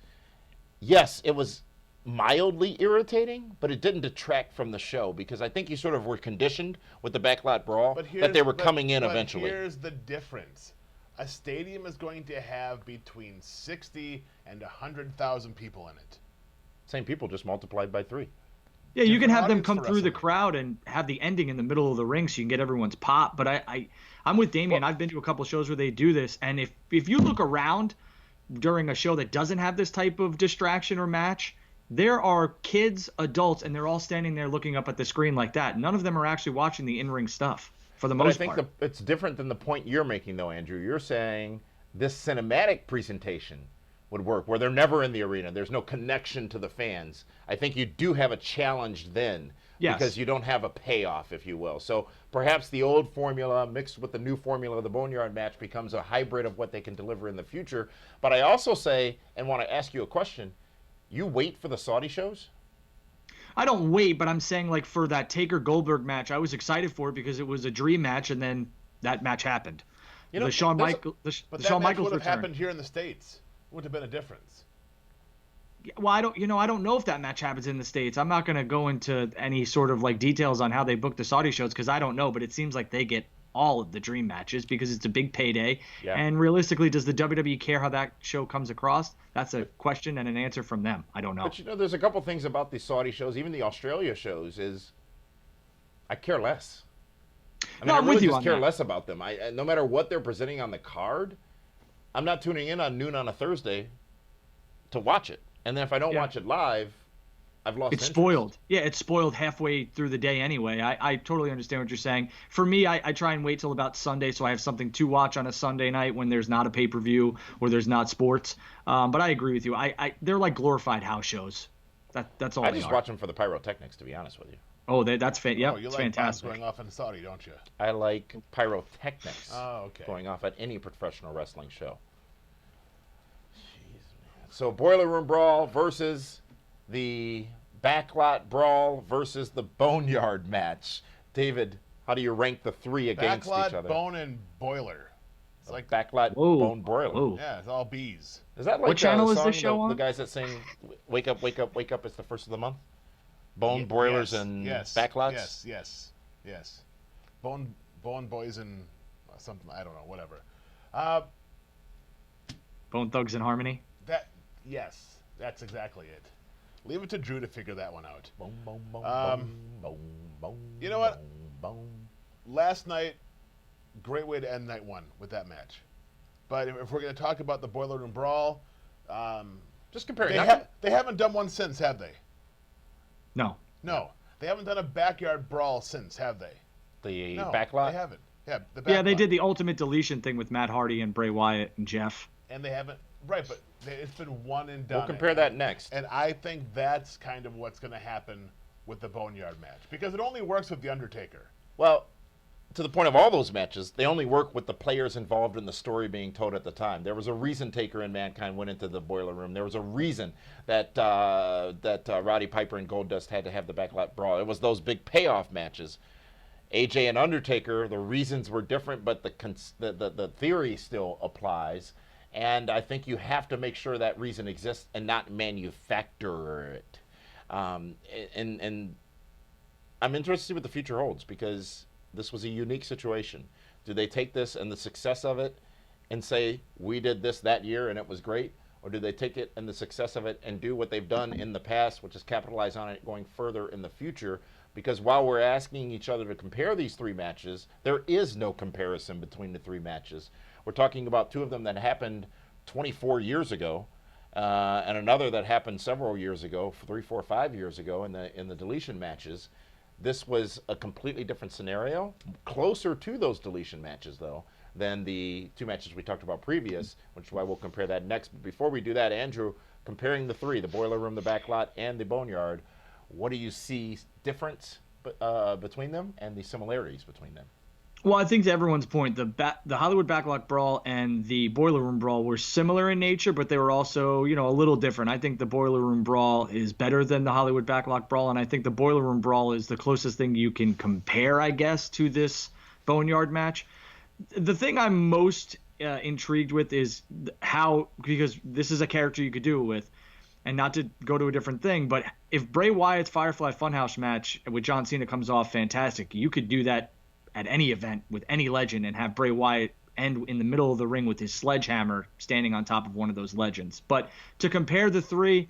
yes, it was mildly irritating, but it didn't detract from the show, because I think you sort of were conditioned with the backlot brawl that they were coming in eventually. Here's the difference. A stadium is going to have between 60 and 100,000 people in it. Same people, just multiplied by 3. Yeah, you can have them come through the crowd and have the ending in the middle of the ring so you can get everyone's pop. But I'm with Damian. I've been to a couple shows where they do this, and if you look around during a show that doesn't have this type of distraction or match, there are kids, adults, and they're all standing there looking up at the screen like that. None of them are actually watching the in-ring stuff for the most part. I think it's different than the point you're making, though, Andrew. You're saying this cinematic presentation would work, where they're never in the arena. There's no connection to the fans. I think you do have a challenge then, because you don't have a payoff, if you will. So perhaps the old formula mixed with the new formula of the Boneyard match becomes a hybrid of what they can deliver in the future. But I also say, and want to ask you a question, you wait for the Saudi shows? I don't wait, but I'm saying like for that Taker Goldberg match, I was excited for it because it was a dream match, and then that match happened. You know, The Shawn But that Shawn match Michaels would have return. happened here in the States. Would have been a difference. Well, I don't know if that match happens in the States. I'm not going to go into any sort of like details on how they book the Saudi shows because I don't know, but it seems like they get all of the dream matches because it's a big payday. Yeah. And realistically, does the WWE care how that show comes across? That's a question and an answer from them. I don't know. But you know, there's a couple things about the Saudi shows, even the Australia shows, is I care less. I mean, No, I I'm really with you just on care that. less about them. No matter what they're presenting on the card, I'm not tuning in on noon on a Thursday to watch it. And then if I don't Yeah. watch it live, I've lost It's interest. spoiled. Yeah, it's spoiled halfway through the day anyway. I totally understand what you're saying. For me, I try and wait till about Sunday so I have something to watch on a Sunday night when there's not a pay-per-view or there's not sports. But I agree with you. They're like glorified house shows. That's all I they just are. watch them for the pyrotechnics, to be honest with you. Oh, that's Yeah, it's you like bombs fantastic. going off in Saudi, don't you? I like pyrotechnics Oh, okay. going off at any professional wrestling show. Jeez, man. So Boiler Room Brawl versus the Backlot Brawl versus the Boneyard Match. David, how do you rank the three against each Backlot, other? bone, and boiler. It's like, Backlot, Whoa. Bone Broiler. Whoa. yeah, it's all bees. Is that like What channel the is song, this show the on? guys that sing "Wake Up, Wake Up, Wake Up"? It's the first of the month. Bone Ye- broilers yes, and yes, backlots. Yes. Bone boys and something. I don't know. Whatever. Bone Thugs and Harmony. Yes, that's exactly it. Leave it to Drew to figure that one out. Boom, boom, boom, Um, boom, boom, you know what? boom, boom. Last night, great way to end night one with that match. But if we're going to talk about the Boiler Room Brawl, Just compare. they haven't done one since, have they? No. No, they haven't done a backyard brawl since, have they? The No, backlot. they haven't. Yeah, the Yeah, they backlot. did the ultimate deletion thing with Matt Hardy and Bray Wyatt and Jeff. And they haven't. Right, but it's been one and done. We'll compare that next. And I think that's kind of what's going to happen with the Boneyard match because it only works with the Undertaker. Well, to the point of all those matches, they only work with the players involved in the story being told at the time. There was a reason Taker and Mankind went into the Boiler Room. There was a reason that Roddy Piper and Goldust had to have the Backlot Brawl. It was those big payoff matches. AJ and Undertaker, the reasons were different, but the theory still applies. And I think you have to make sure that reason exists and not manufacture it. And I'm interested to see what the future holds because this was a unique situation. Do they take this and the success of it and say, we did this that year and it was great? Or do they take it and the success of it and do what they've done in the past, which is capitalize on it going further in the future? Because while we're asking each other to compare these three matches, there is no comparison between the three matches. We're talking about two of them that happened 24 years ago, and another that happened several years ago, 3, 4, 5 years ago in the deletion matches. This was a completely different scenario, closer to those deletion matches though than the two matches we talked about previous, which is why we'll compare that next. But before we do that, Andrew, comparing the three, the Boiler Room, the Backlot, and the Boneyard, what do you see different between them and the similarities between them? Well, I think to everyone's point, the Hollywood Backlot Brawl and the Boiler Room Brawl were similar in nature, but they were also, a little different. I think the Boiler Room Brawl is better than the Hollywood Backlot Brawl, and I think the Boiler Room Brawl is the closest thing you can compare, I guess, to this Boneyard match. The thing I'm most intrigued with is because this is a character you could do it with, and not to go to a different thing, but if Bray Wyatt's Firefly Funhouse match with John Cena comes off fantastic, you could do that at any event with any legend and have Bray Wyatt end in the middle of the ring with his sledgehammer standing on top of one of those legends. But to compare the three,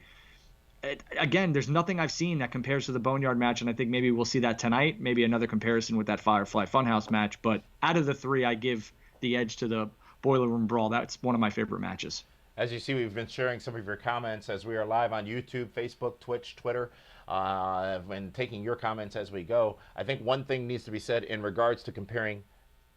again, there's nothing I've seen that compares to the Boneyard match, and I think maybe we'll see that tonight, maybe another comparison with that Firefly Funhouse match. But out of the three, I give the edge to the Boiler Room Brawl. That's one of my favorite matches. As you see, we've been sharing some of your comments as we are live on YouTube, Facebook, Twitch, Twitter, and taking your comments as we go. I think one thing needs to be said in regards to comparing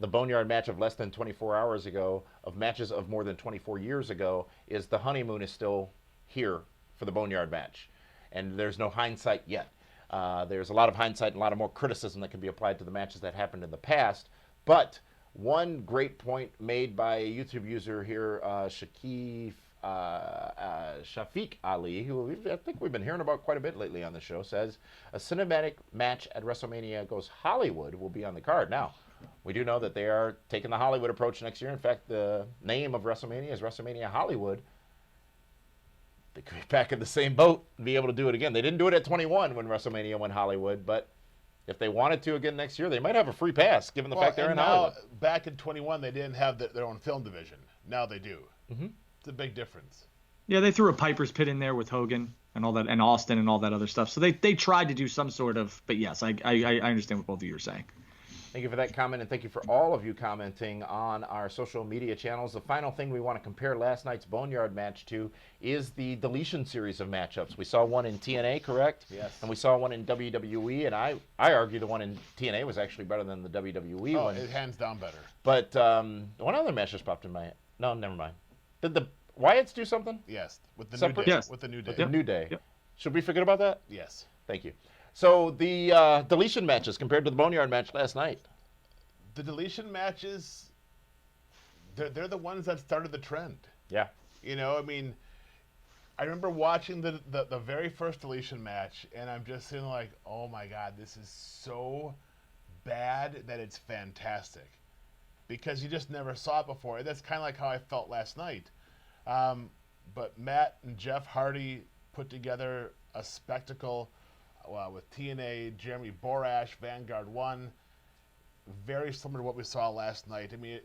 the Boneyard match of less than 24 hours ago of matches of more than 24 years ago is the honeymoon is still here for the Boneyard match. And there's no hindsight yet. There's a lot of hindsight and a lot of more criticism that can be applied to the matches that happened in the past. But one great point made by a YouTube user here, Shakif Shafiq Ali, who I think we've been hearing about quite a bit lately on the show, says a cinematic match at WrestleMania Goes Hollywood will be on the card. Now, we do know that they are taking the Hollywood approach next year. In fact, the name of WrestleMania is WrestleMania Hollywood. They could be back in the same boat and be able to do it again. They didn't do it at 21 when WrestleMania went Hollywood, but if they wanted to again next year, they might have a free pass, given the fact they're in Hollywood. Back in 21, they didn't have their own film division. Now they do. Mm-hmm. It's a big difference. Yeah, they threw a Piper's Pit in there with Hogan and all that, and Austin and all that other stuff. So they tried to do some sort of, but yes, I understand what both of you are saying. Thank you for that comment, and thank you for all of you commenting on our social media channels. The final thing we want to compare last night's Boneyard match to is the Deletion series of matchups. We saw one in TNA, correct? Yes. And we saw one in WWE, and I argue the one in TNA was actually better than the WWE one. It hands down better. But one other match just popped in my head. No, never mind. Did the Wyatts do something? Yes, with the Separate? New Day. Yes. With the New Day. With the New Day. Yep. Should we forget about that? Yes. Thank you. So the Deletion matches compared to the Boneyard match last night. The Deletion matches, they're the ones that started the trend. Yeah. You know, I mean, I remember watching the very first Deletion match, and I'm just sitting like, oh my God, this is so bad that it's fantastic. Because you just never saw it before. And that's kind of like how I felt last night. But Matt and Jeff Hardy put together a spectacle with TNA, Jeremy Borash, Vanguard 1. Very similar to what we saw last night. I mean,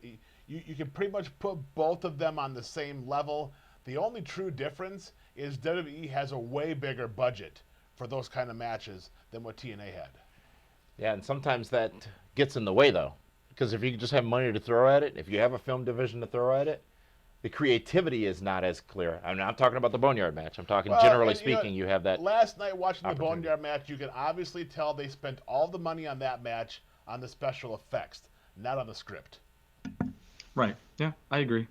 you can pretty much put both of them on the same level. The only true difference is WWE has a way bigger budget for those kind of matches than what TNA had. Yeah, and sometimes that gets in the way, though. Because if you just have money to throw at it, if you have a film division to throw at it, the creativity is not as clear. I'm not talking about the Boneyard match. I'm talking generally speaking, you have that. Last night watching the Boneyard match, you can obviously tell they spent all the money on that match on the special effects, not on the script. Right. Yeah, I agree.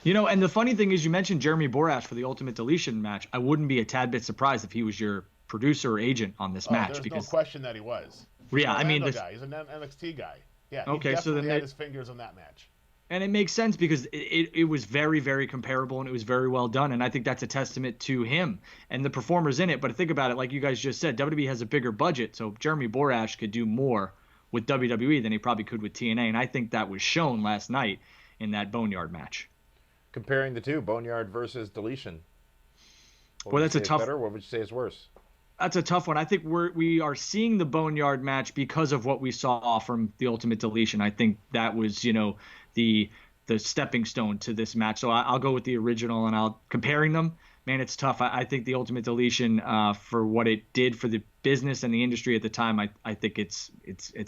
You know, and the funny thing is you mentioned Jeremy Borash for the Ultimate Deletion match. I wouldn't be a tad bit surprised if he was your producer or agent on this match. There's because no question that he was. Yeah, I mean, He's an NXT guy. Yeah, he okay, so then had his fingers on that match. And it makes sense because it was very, very comparable and it was very well done. And I think that's a testament to him and the performers in it. But think about it, like you guys just said, WWE has a bigger budget. So Jeremy Borash could do more with WWE than he probably could with TNA. And I think that was shown last night in that Boneyard match. Comparing the two, Boneyard versus Deletion. Well, that's a tough. Better? What would you say is worse? That's a tough one. I think we are seeing the Boneyard match because of what we saw from the Ultimate Deletion. I think that was, the stepping stone to this match. So I'll go with the original, and comparing them. Man, it's tough. I think the Ultimate Deletion, for what it did for the business and the industry at the time, I think it's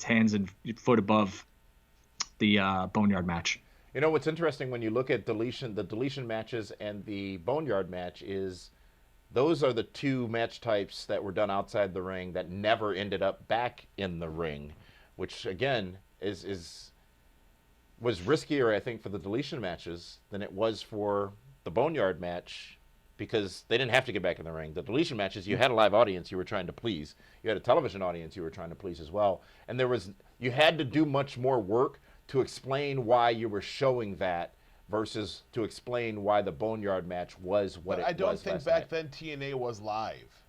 hands and foot above the Boneyard match. You know what's interesting when you look at the Deletion matches and the Boneyard match is those are the two match types that were done outside the ring that never ended up back in the ring, which again was riskier, I think, for the Deletion matches than it was for the Boneyard match because they didn't have to get back in the ring. The Deletion matches, you had a live audience you were trying to please. You had a television audience you were trying to please as well. And you had to do much more work to explain why you were showing that versus to explain why the Boneyard match was what it was. I don't think last back night. then TNA was live.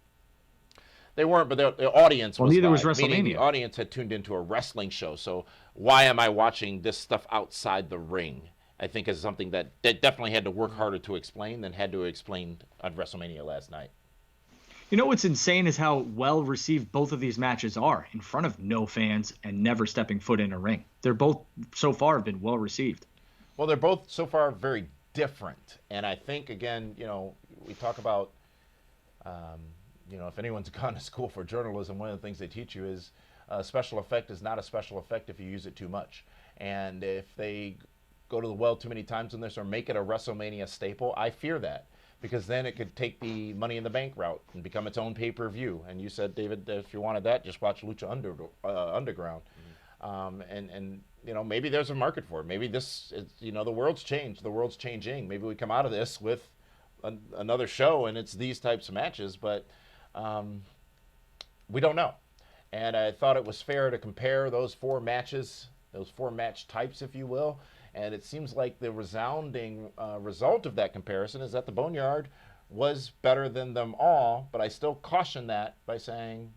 They weren't, but the audience was neither live, was WrestleMania. meaning the audience had tuned into a wrestling show. So why am I watching this stuff outside the ring? I think is something that definitely had to work harder to explain than had to explain on WrestleMania last night. You know what's insane is how well received both of these matches are in front of no fans and never stepping foot in a ring. They're both so far have been well received. Well, they're both so far very different. And I think, again, we talk about, if anyone's gone to school for journalism, one of the things they teach you is a special effect is not a special effect if you use it too much. And if they go to the well too many times in this or make it a WrestleMania staple, I fear that. Because then it could take the Money in the Bank route and become its own pay-per-view. And you said, David, if you wanted that, just watch Lucha Underground. And maybe there's a market for it. Maybe this is, the world's changed. The world's changing. Maybe we come out of this with another show and it's these types of matches, but we don't know. And I thought it was fair to compare those four matches, those four match types, if you will, And it seems like the resounding result of that comparison is that the Boneyard was better than them all, but I still caution that by saying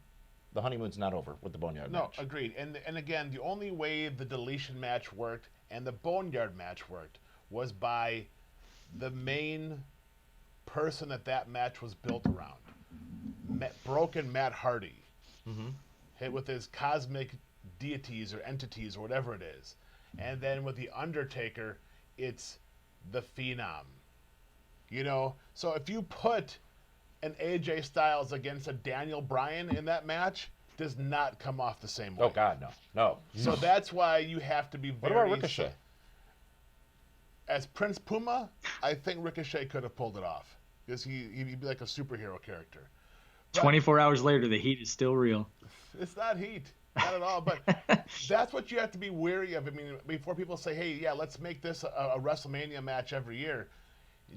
the honeymoon's not over with the Boneyard match. No, agreed. And again, the only way the Deletion match worked and the Boneyard match worked was by the main person that match was built around. Broken Matt Hardy. Hit with his cosmic deities or entities or whatever it is. And then with the Undertaker, it's the Phenom. You know, so if you put an AJ Styles against a Daniel Bryan in that match, does not come off the same way. Oh God, no. So that's why you have to be very... What about Ricochet? As Prince Puma, I think Ricochet could have pulled it off. Because he'd be like a superhero character. But 24 hours later, the heat is still real. it's not heat. Not at all. But that's what you have to be wary of. I mean, before people say, hey, yeah, let's make this a WrestleMania match every year.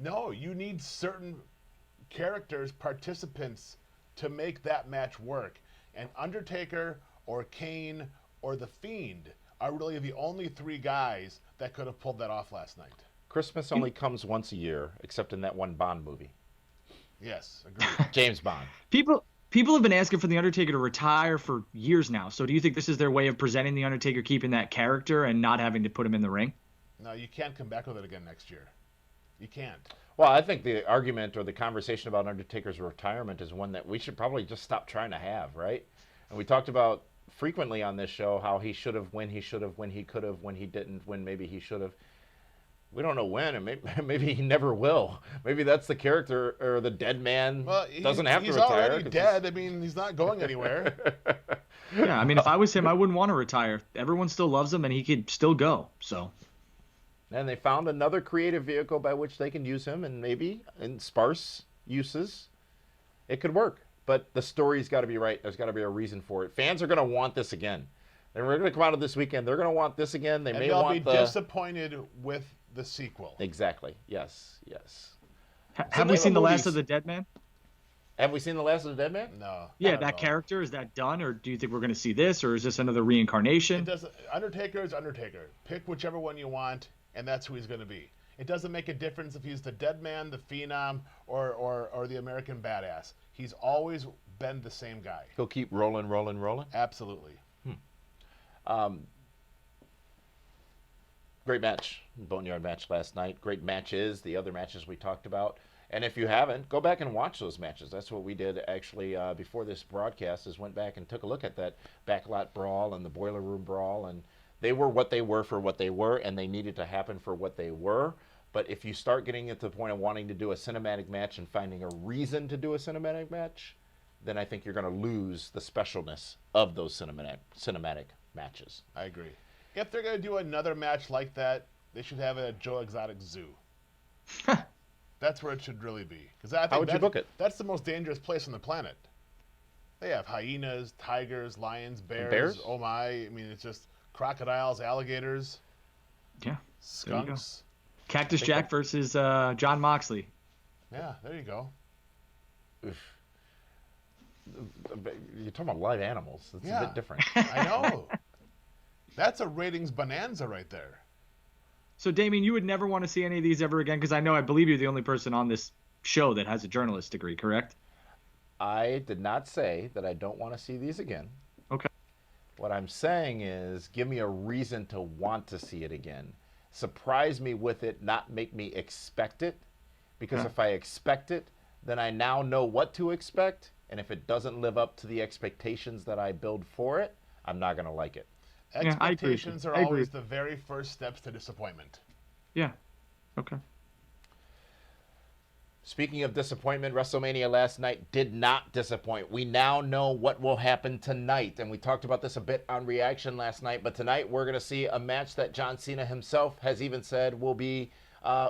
No, you need certain characters, participants, to make that match work. And Undertaker or Kane or The Fiend are really the only three guys that could have pulled that off last night. Christmas only comes once a year, except in that one Bond movie. Yes, agreed. James Bond. People have been asking for the Undertaker to retire for years now. So do you think this is their way of presenting the Undertaker, keeping that character and not having to put him in the ring? No, you can't come back with it again next year. You can't. Well, I think the argument or the conversation about Undertaker's retirement is one that we should probably just stop trying to have, right? And we talked about frequently on this show how he should have, when he could have, when he didn't, when maybe he should have. We don't know when, and maybe he never will. Maybe that's the character, or the dead man doesn't have to retire. He's already dead. I mean, he's not going anywhere. Yeah, I mean, if I was him, I wouldn't want to retire. Everyone still loves him, and he could still go. So. And they found another creative vehicle by which they can use him, and maybe in sparse uses, it could work. But the story's got to be right. There's got to be a reason for it. Fans are going to want this again. And we're going to come out of this weekend. They're going to want this again. They'll be disappointed with the sequel. Exactly. Yes. Have we seen The Last of the Dead Man? Have we seen The Last of the Dead Man? No. Yeah, that character, is that done, or do you think we're going to see this, or is this another reincarnation? Undertaker is Undertaker. Pick whichever one you want, and that's who he's going to be. It doesn't make a difference if he's the Dead Man, the Phenom, or the American Badass. He's always been the same guy. He'll keep rolling. Absolutely. Great match, Boneyard match last night. Great matches, the other matches we talked about. And if you haven't, go back and watch those matches. That's what we did actually before this broadcast, is went back and took a look at that backlot brawl and the boiler room brawl. And they were what they were for what they were, and they needed to happen for what they were. But if you start getting at the point of wanting to do a cinematic match and finding a reason to do a cinematic match, then I think you're going to lose the specialness of those cinematic matches. I agree. If they're going to do another match like that, they should have it at Joe Exotic Zoo. That's where it should really be. How would you book it? That's the most dangerous place on the planet. They have hyenas, tigers, lions, bears? Oh my. I mean, it's just crocodiles, alligators. Yeah. Skunks. Cactus Jack versus John Moxley. Yeah, there you go. Oof. You're talking about live animals. It's a bit different. I know. That's a ratings bonanza right there. So, Damien, you would never want to see any of these ever again? Because I believe you're the only person on this show that has a journalist degree, correct? I did not say that I don't want to see these again. Okay. What I'm saying is, give me a reason to want to see it again. Surprise me with it, not make me expect it. Because if I expect it, then I now know what to expect. And if it doesn't live up to the expectations that I build for it, I'm not going to like it. Expectations are always the very first steps to disappointment. Yeah. Okay. Speaking of disappointment, WrestleMania last night did not disappoint. We now know what will happen tonight. And we talked about this a bit on Reaction last night. But tonight we're going to see a match that John Cena himself has even said will be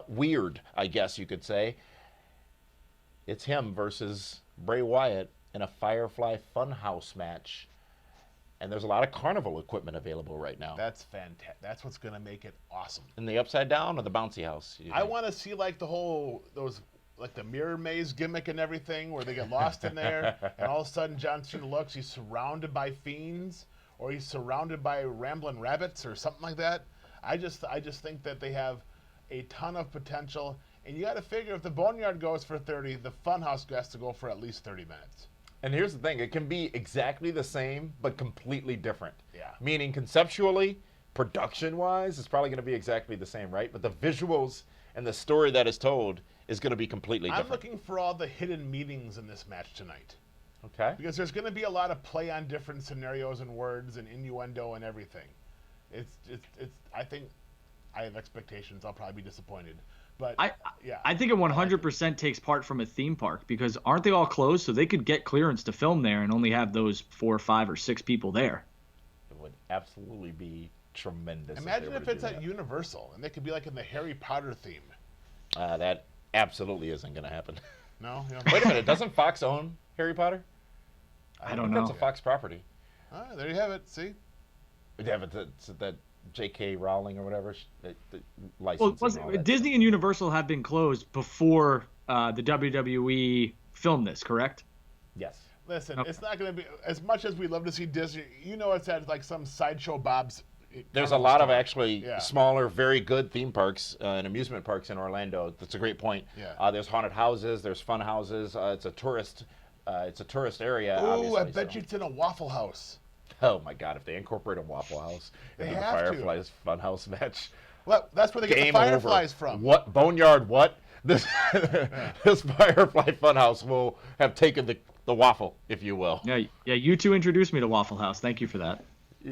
weird, I guess you could say. It's him versus Bray Wyatt in a Firefly Funhouse match. And there's a lot of carnival equipment available right now. That's fantastic. That's what's going to make it awesome. In the Upside Down or the Bouncy House? I want to see like the mirror maze gimmick and everything, where they get lost in there, and all of a sudden John Cena looks, he's surrounded by fiends, or he's surrounded by rambling rabbits or something like that. I just think that they have a ton of potential, and you got to figure if the Boneyard goes for 30, the Funhouse has to go for at least 30 minutes. And here's the thing, it can be exactly the same, but completely different. Yeah. Meaning conceptually, production-wise, it's probably going to be exactly the same, right? But the visuals and the story that is told is going to be completely different. I'm looking for all the hidden meanings in this match tonight. Okay. Because there's going to be a lot of play on different scenarios and words and innuendo and everything. I think I have expectations. I'll probably be disappointed. But yeah. I think it 100% takes part from a theme park, because aren't they all closed? So they could get clearance to film there and only have those 4 or 5 or 6 people there. It would absolutely be tremendous. Imagine if it's at Universal and they could be like in the Harry Potter theme. That absolutely isn't going to happen. No? Wait a minute. Doesn't Fox own Harry Potter? I don't know. That's a Fox property. There you have it. See? Yeah, but that J.K. Rowling or whatever, the Well, Disney and Universal have been closed before the WWE filmed this, correct? Yes. Listen, It's not going to be, as much as we love to see Disney, it's at like some Sideshow Bob's. There's a lot of actually smaller, very good theme parks and amusement parks in Orlando. That's a great point. Yeah. There's haunted houses, there's fun houses. It's a tourist area. Ooh, I bet you it's in a Waffle House. Oh my God! If they incorporate a Waffle House into the Fireflies Funhouse match, well, that's where they get the Fireflies from. What Boneyard? What this Firefly Funhouse will have taken the waffle, if you will. Yeah. You two introduced me to Waffle House. Thank you for that.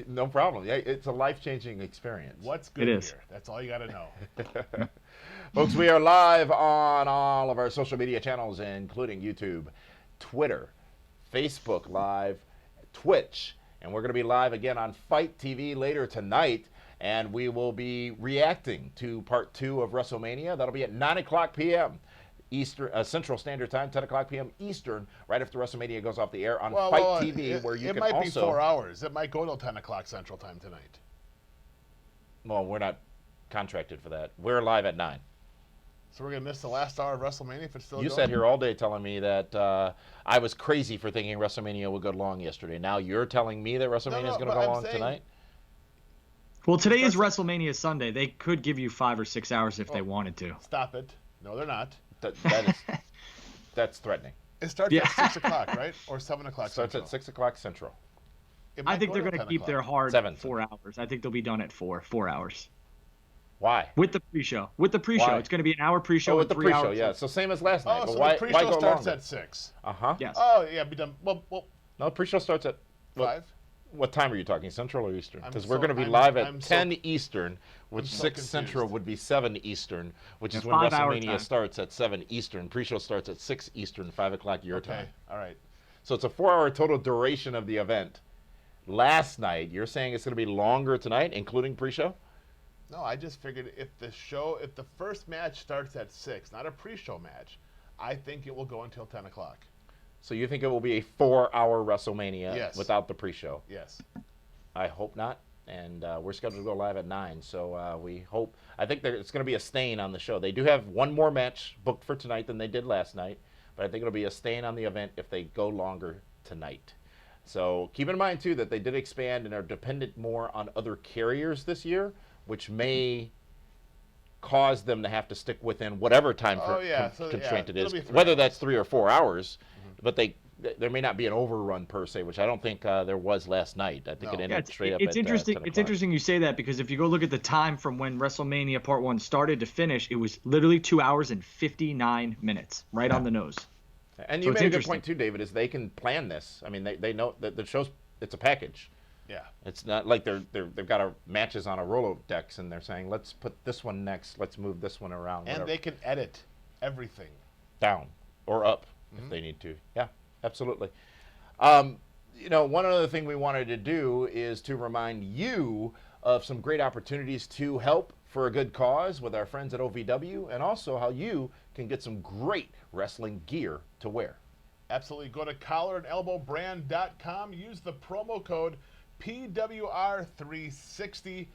No problem. Yeah, it's a life-changing experience. What's good here? That's all you got to know. Folks, we are live on all of our social media channels, including YouTube, Twitter, Facebook Live, Twitch, and we're going to be live again on Fight TV later tonight, and we will be reacting to Part 2 of WrestleMania. That'll be at 9 o'clock p.m. Eastern, Central Standard Time, 10 o'clock p.m. Eastern, right after WrestleMania goes off the air on Fight TV, where you can also... It might be 4 hours. It might go till 10 o'clock Central Time tonight. Well, we're not contracted for that. We're live at 9. So we're going to miss the last hour of WrestleMania if it's still You going? sat here all day telling me that I was crazy for thinking WrestleMania would go long yesterday. Now you're telling me that WrestleMania is going to go long tonight? Well, today is WrestleMania Sunday. They could give you 5 or 6 hours if they wanted to. Stop it. No, they're not. That's threatening. It starts at 6 o'clock, right? Or 7 o'clock Central? Starts at 6 o'clock Central. I think they're going to keep their hard 4 hours. I think they'll be done at 4 hours. Why? With the pre-show. It's going to be an hour pre-show with and the 3 pre-show, hours. yeah. So same as last night. Oh, but so why, the pre-show why go starts longer? at 6. Uh-huh. Yes. Oh, yeah, be done. Well, no, pre-show starts at 5. What time are you talking, Central or Eastern? Because we're going to be I'm live at 10 so Eastern, which 6 confused. Central would be 7 Eastern, which is when 5 hour WrestleMania time. starts at 7 Eastern. Pre-show starts at 6 Eastern, 5 o'clock your time. All right. So it's a 4-hour total duration of the event. Last night, you're saying it's going to be longer tonight, including pre-show? No, I just figured if the first match starts at 6, not a pre-show match, I think it will go until 10 o'clock. So you think it will be a 4-hour WrestleMania Yes. without the pre-show? Yes. I hope not. And we're scheduled to go live at 9, so we hope. I think it's going to be a stain on the show. They do have one more match booked for tonight than they did last night, but I think it'll be a stain on the event if they go longer tonight. So keep in mind, too, that they did expand and are dependent more on other carriers this year, which may cause them to have to stick within whatever time constraint it is, whether that's 3 or 4 hours. But there may not be an overrun per se, which I don't think there was last night. I think it ended straight up. It's interesting. 10 o'clock. It's interesting you say that, because if you go look at the time from when WrestleMania Part 1 started to finish, it was literally 2 hours and 59 minutes, right on the nose. And you made a good point too, David. Is they can plan this. I mean, they know that the show's it's a package. Yeah. It's not like they've got matches on a Rolodex and they're saying, let's put this one next, let's move this one around. And they can edit everything down or up if they need to. Yeah, absolutely. One other thing we wanted to do is to remind you of some great opportunities to help for a good cause with our friends at OVW, and also how you can get some great wrestling gear to wear. Absolutely. Go to collarandelbowbrand.com. Use the promo code PWR360.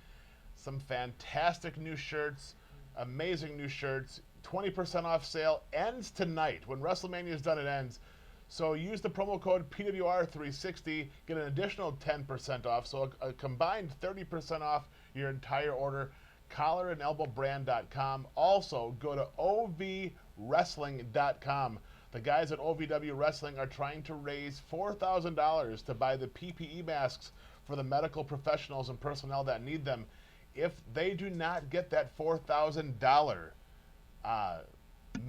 Some fantastic new shirts, amazing new shirts. 20% off sale ends tonight. When WrestleMania is done, it ends. So use the promo code PWR360, get an additional 10% off. So a combined 30% off your entire order. collarandelbowbrand.com. Also, go to ovwrestling.com. The guys at OVW Wrestling are trying to raise $4,000 to buy the PPE masks for the medical professionals and personnel that need them. If they do not get that $4,000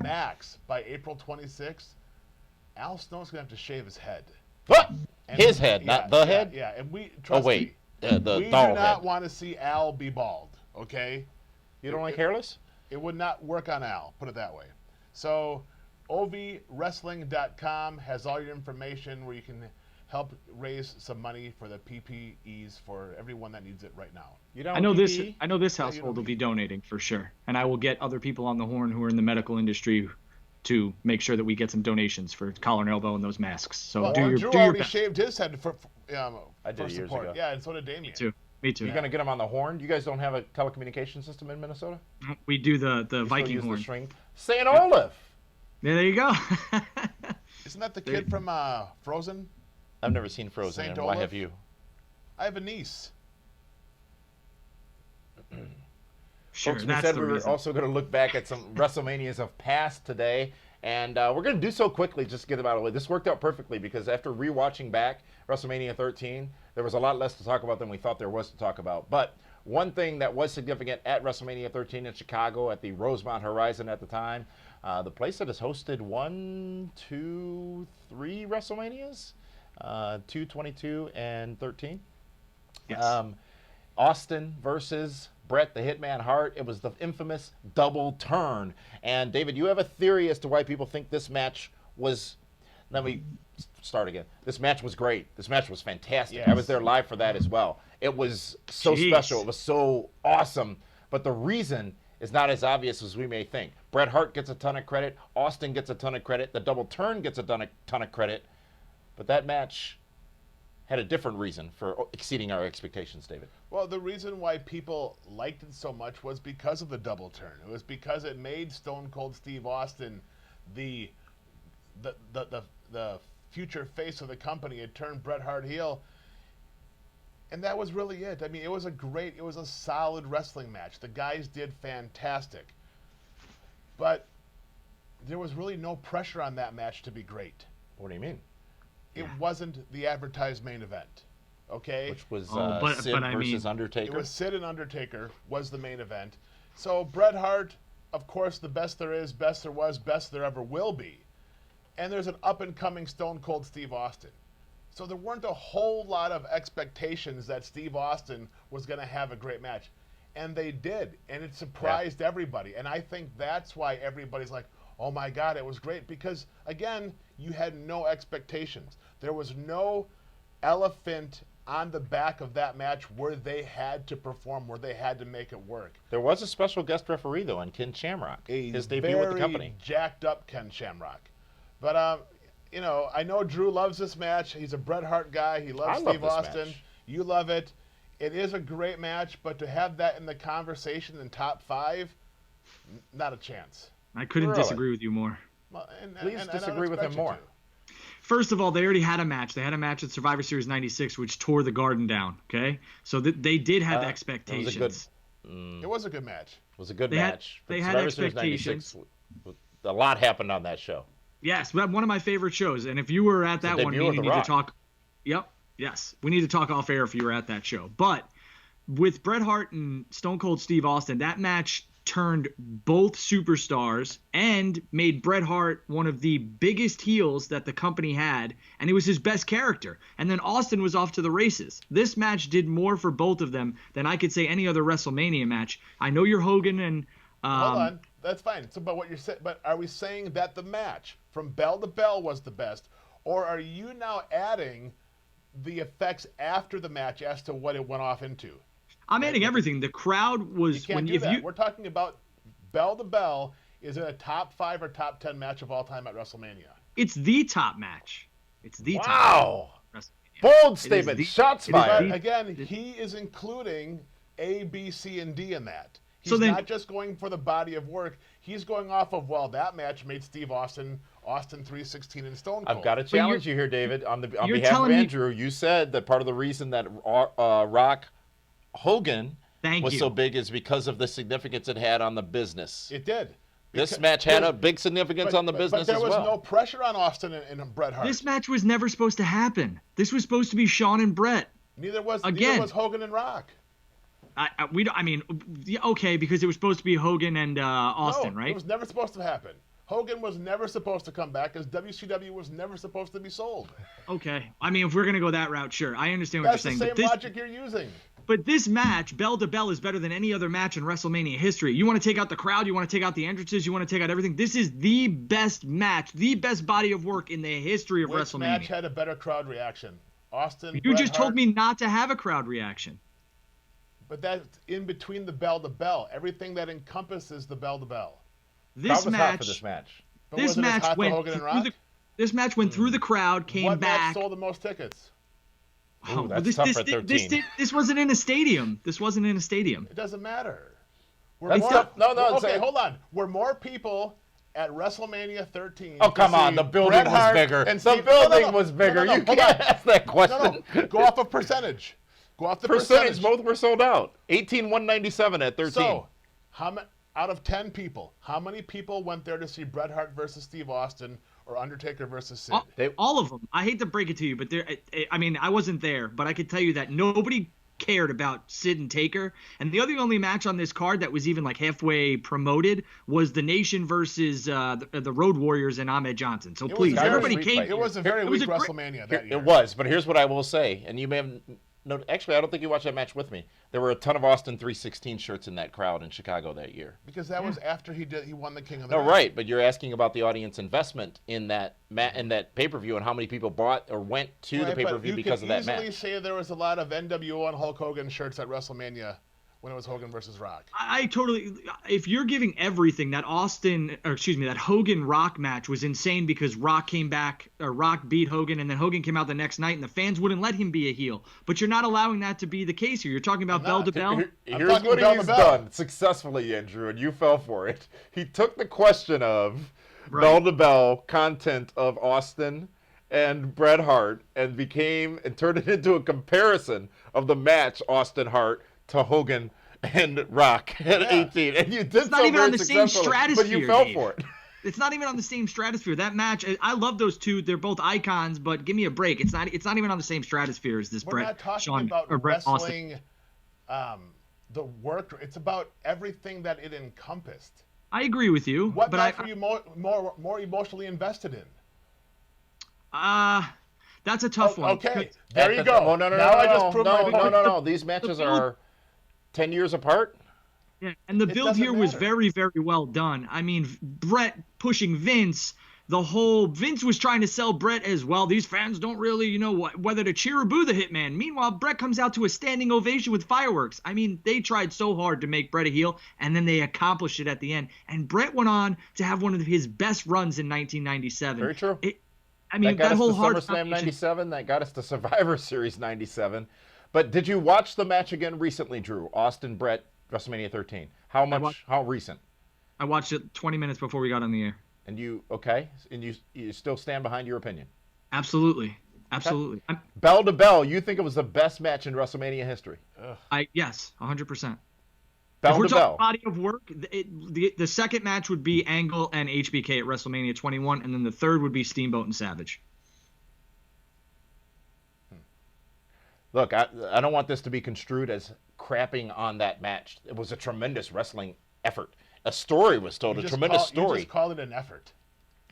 max by April 26th, Al Snow's going to have to shave his head. What? His head, not the head? Yeah, and we, trust me, we the do not want to see Al be bald, okay? You don't like hairless? It would not work on Al, put it that way. So, ovwrestling.com has all your information where you can help raise some money for the PPEs for everyone that needs it right now. You don't I know PPE? this household will be donating for sure, and I will get other people on the horn who are in the medical industry to make sure that we get some donations for collar and elbow and those masks. So Well, do Drew your already best. shaved his head for I did for years support. ago. Yeah, and so did Damien. Me too. You're going to get them on the horn? You guys don't have a telecommunication system in Minnesota? We do the You still Viking use horn. the string? St. Olaf! Yeah, there you go. Isn't that the kid from Frozen? I've never seen Frozen, Saint and why Olaf? have you? I have a niece. Sure, Folks, we that's said the we were reason. also going to look back at some WrestleManias of past today, and we're going to do so quickly just to get them out of the way. This worked out perfectly because after rewatching back WrestleMania 13, there was a lot less to talk about than we thought there was to talk about. But one thing that was significant at WrestleMania 13 in Chicago at the Rosemont Horizon at the time, the place that has hosted 3 WrestleManias, 2, 22, and 13. Yes. Austin versus Bret the Hitman Hart. It was the infamous double turn. And David, you have a theory as to why people think this match was. Let me start again. This match was great. This match was fantastic. Yes. I was there live for that as well. It was so Jeez. special. It was so awesome. But the reason is not as obvious as we may think. Bret Hart gets a ton of credit. Austin gets a ton of credit. The double turn gets a ton of credit. But that match had a different reason for exceeding our expectations, David. Well, the reason why people liked it so much was because of the double turn. It was because it made Stone Cold Steve Austin the future face of the company. It turned Bret Hart heel. And that was really it. I mean, it was a solid wrestling match. The guys did fantastic. But there was really no pressure on that match to be great. What do you mean? It wasn't the advertised main event. Okay? Which was but Sid I versus mean, Undertaker. It was Sid and Undertaker was the main event. So Bret Hart, of course, the best there is, best there was, best there ever will be. And there's an up-and-coming Stone Cold Steve Austin. So there weren't a whole lot of expectations that Steve Austin was going to have a great match. And they did. And it surprised everybody. And I think that's why everybody's like, oh my God, it was great. Because, again, you had no expectations. There was no elephant on the back of that match where they had to perform, where they had to make it work. There was a special guest referee, though, in Ken Shamrock. His debut with the company. Jacked up Ken Shamrock. But, you know, I know Drew loves this match. He's a Bret Hart guy. He loves Steve Austin. Match. You love it. It is a great match, but to have that in the conversation in top 5, not a chance. I couldn't Really? disagree with you more. Well, Please I don't disagree with him expect you more. to. First of all, they already had a match. They had a match at Survivor Series 96, which tore the Garden down, okay? So they did have expectations. It was a good match. It was a good They had- match. they But had Survivor Series expectations. 96, a lot happened on that show. Yes, one of my favorite shows. And if you were at that one, debut of we The need Rock. to talk. Yep, yes. We need to talk off air if you were at that show. But with Bret Hart and Stone Cold Steve Austin, that match turned both superstars and made Bret Hart one of the biggest heels that the company had, and it was his best character. And then Austin was off to the races. This match did more for both of them than I could say any other WrestleMania match. I know you're Hogan and Hold on, that's fine. So, but what you're saying, but are we saying that the match from bell to bell was the best, or are you now adding the effects after the match as to what it went off into? I'm adding everything. The crowd was You can't do that. We're talking about bell to bell. Is it a top 5 or top 10 match of all time at WrestleMania? It's the top match. It's the top Wow! WrestleMania. Bold It is statement. the- Shots it is fired. But again, he is including A, B, C, and D in that. He's So then- not just going for the body of work. He's going off of, well, that match made Steve Austin 316 and Stone Cold. I've got to challenge you here, David. On you're behalf of telling me- Andrew, you said that part of the reason that Rock Hogan Thank was you. so big is because of the significance it had on the business. It did. This match had a big significance on the business but as there well. was no pressure on Austin and Bret Hart. This match was never supposed to happen. This was supposed to be Shawn and Bret. Neither was Hogan and Rock. Okay, because it was supposed to be Hogan and Austin, right? It was never supposed to happen. Hogan was never supposed to come back, as WCW was never supposed to be sold. Okay, I mean, if we're gonna go that route, sure, I understand what That's you're saying. That's the same logic you're using. But this match, bell to bell, is better than any other match in WrestleMania history. You want to take out the crowd, you want to take out the entrances, you want to take out everything. This is the best match, the best body of work in the history of WrestleMania. Which match had a better crowd reaction? Austin. You just told me not to have a crowd reaction. But that's in between the bell to bell. Everything that encompasses the bell to bell. This match. This match went through the crowd, came what back. What match sold the most tickets? Ooh, that's tough for 13. This wasn't in a stadium. This wasn't in a stadium. It doesn't matter. Okay, hold on. Were more people at WrestleMania 13? Oh, come on. The building was bigger. The building was bigger. You can't ask that question. No. Go off of percentage. Go off the percentage. Both were sold out. 18,197 at 13. So, out of 10 people, how many people went there to see Bret Hart versus Steve Austin or Undertaker versus Sid? All of them. I hate to break it to you, but I wasn't there, but I could tell you that nobody cared about Sid and Taker. And the only match on this card that was even like halfway promoted was the Nation versus the Road Warriors and Ahmed Johnson. So please, everybody came. It was a very weak WrestleMania that year. It was, but here's what I will say, and you may have. No, actually, I don't think you watched that match with me. There were a ton of Austin 316 shirts in that crowd in Chicago that year. Because that was after he won the King of the Ring. No, right, but you're asking about the audience investment in that pay-per-view and how many people bought or went to the pay-per-view because of that match. You can easily say there was a lot of NWO and Hulk Hogan shirts at WrestleMania when it was Hogan versus Rock. I totally, if you're giving everything, that Hogan Rock match was insane because Rock came back, or Rock beat Hogan, and then Hogan came out the next night, and the fans wouldn't let him be a heel. But you're not allowing that to be the case here. You're talking about bell to bell. Here's what he's done successfully, Andrew, and you fell for it. He took the question of bell to bell content of Austin and Bret Hart and turned it into a comparison of the match Austin Hart to Hogan and Rock at 18, and you did it's not even on the same stratosphere, but you fell for it. It's not even on the same stratosphere. That match, I love those two. They're both icons, but give me a break. It's not even on the same stratosphere as this We're not talking about wrestling, the work. It's about everything that it encompassed. I agree with you. What match were you more emotionally invested in? That's a tough one. Okay, there you go. No. These matches are 10 years apart. Yeah, and the build here was very, very well done. I mean, Bret pushing Vince. Vince was trying to sell Bret as well. These fans don't really, whether to cheer or boo the Hitman. Meanwhile, Bret comes out to a standing ovation with fireworks. I mean, they tried so hard to make Bret a heel, and then they accomplished it at the end. And Bret went on to have one of his best runs in 1997. Very true. That whole hard SummerSlam 97, that got us to Survivor Series 97. But did you watch the match again recently, Drew? Austin Bret, WrestleMania 13. How recent? I watched it 20 minutes before we got on the air. And you still stand behind your opinion? Absolutely. Okay. Bell to bell, you think it was the best match in WrestleMania history? Yes, 100%. Bell if we're to talking bell. Body of work, the second match would be Angle and HBK at WrestleMania 21, and then the third would be Steamboat and Savage. Look, I don't want this to be construed as crapping on that match. It was a tremendous wrestling effort. A story was told, a tremendous story. You just called it an effort.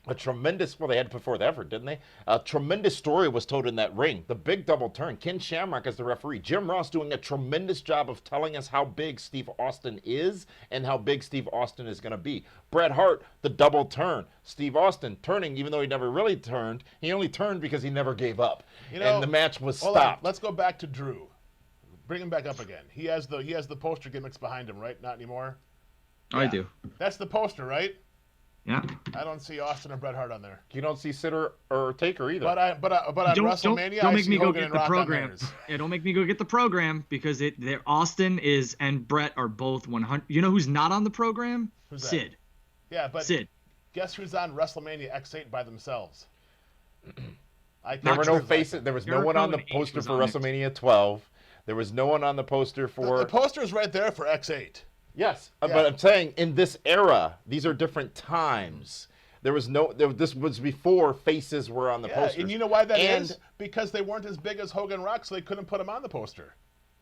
They had to put forth effort, didn't they? A tremendous story was told in that ring. The big double turn. Ken Shamrock as the referee. Jim Ross doing a tremendous job of telling us how big Steve Austin is and how big Steve Austin is going to be. Bret Hart, the double turn. Steve Austin turning, even though he never really turned. He only turned because he never gave up. And the match was stopped. Let's go back to Drew. Bring him back up again. He has the poster gimmicks behind him, right? Not anymore? Yeah. I do. That's the poster, right? Yeah. I don't see Austin or Bret Hart on there. You don't see Sid or Taker either. But on WrestleMania, don't make me go Hogan get the program. Yeah, don't make me go get the program because Austin and Bret are both 100. You know who's not on the program? Who's that? Sid. Yeah, but Sid. Guess who's on WrestleMania X8 by themselves? There were no faces. There was no one on the poster for WrestleMania 12. There was no one on the poster for. The poster's right there for X8. Yes, Yeah. but I'm saying in this era, these are different times. There was no. This was before faces were on the posters. And you know why that And is? Because they weren't as big as Hogan Rock, so they couldn't put them on the poster.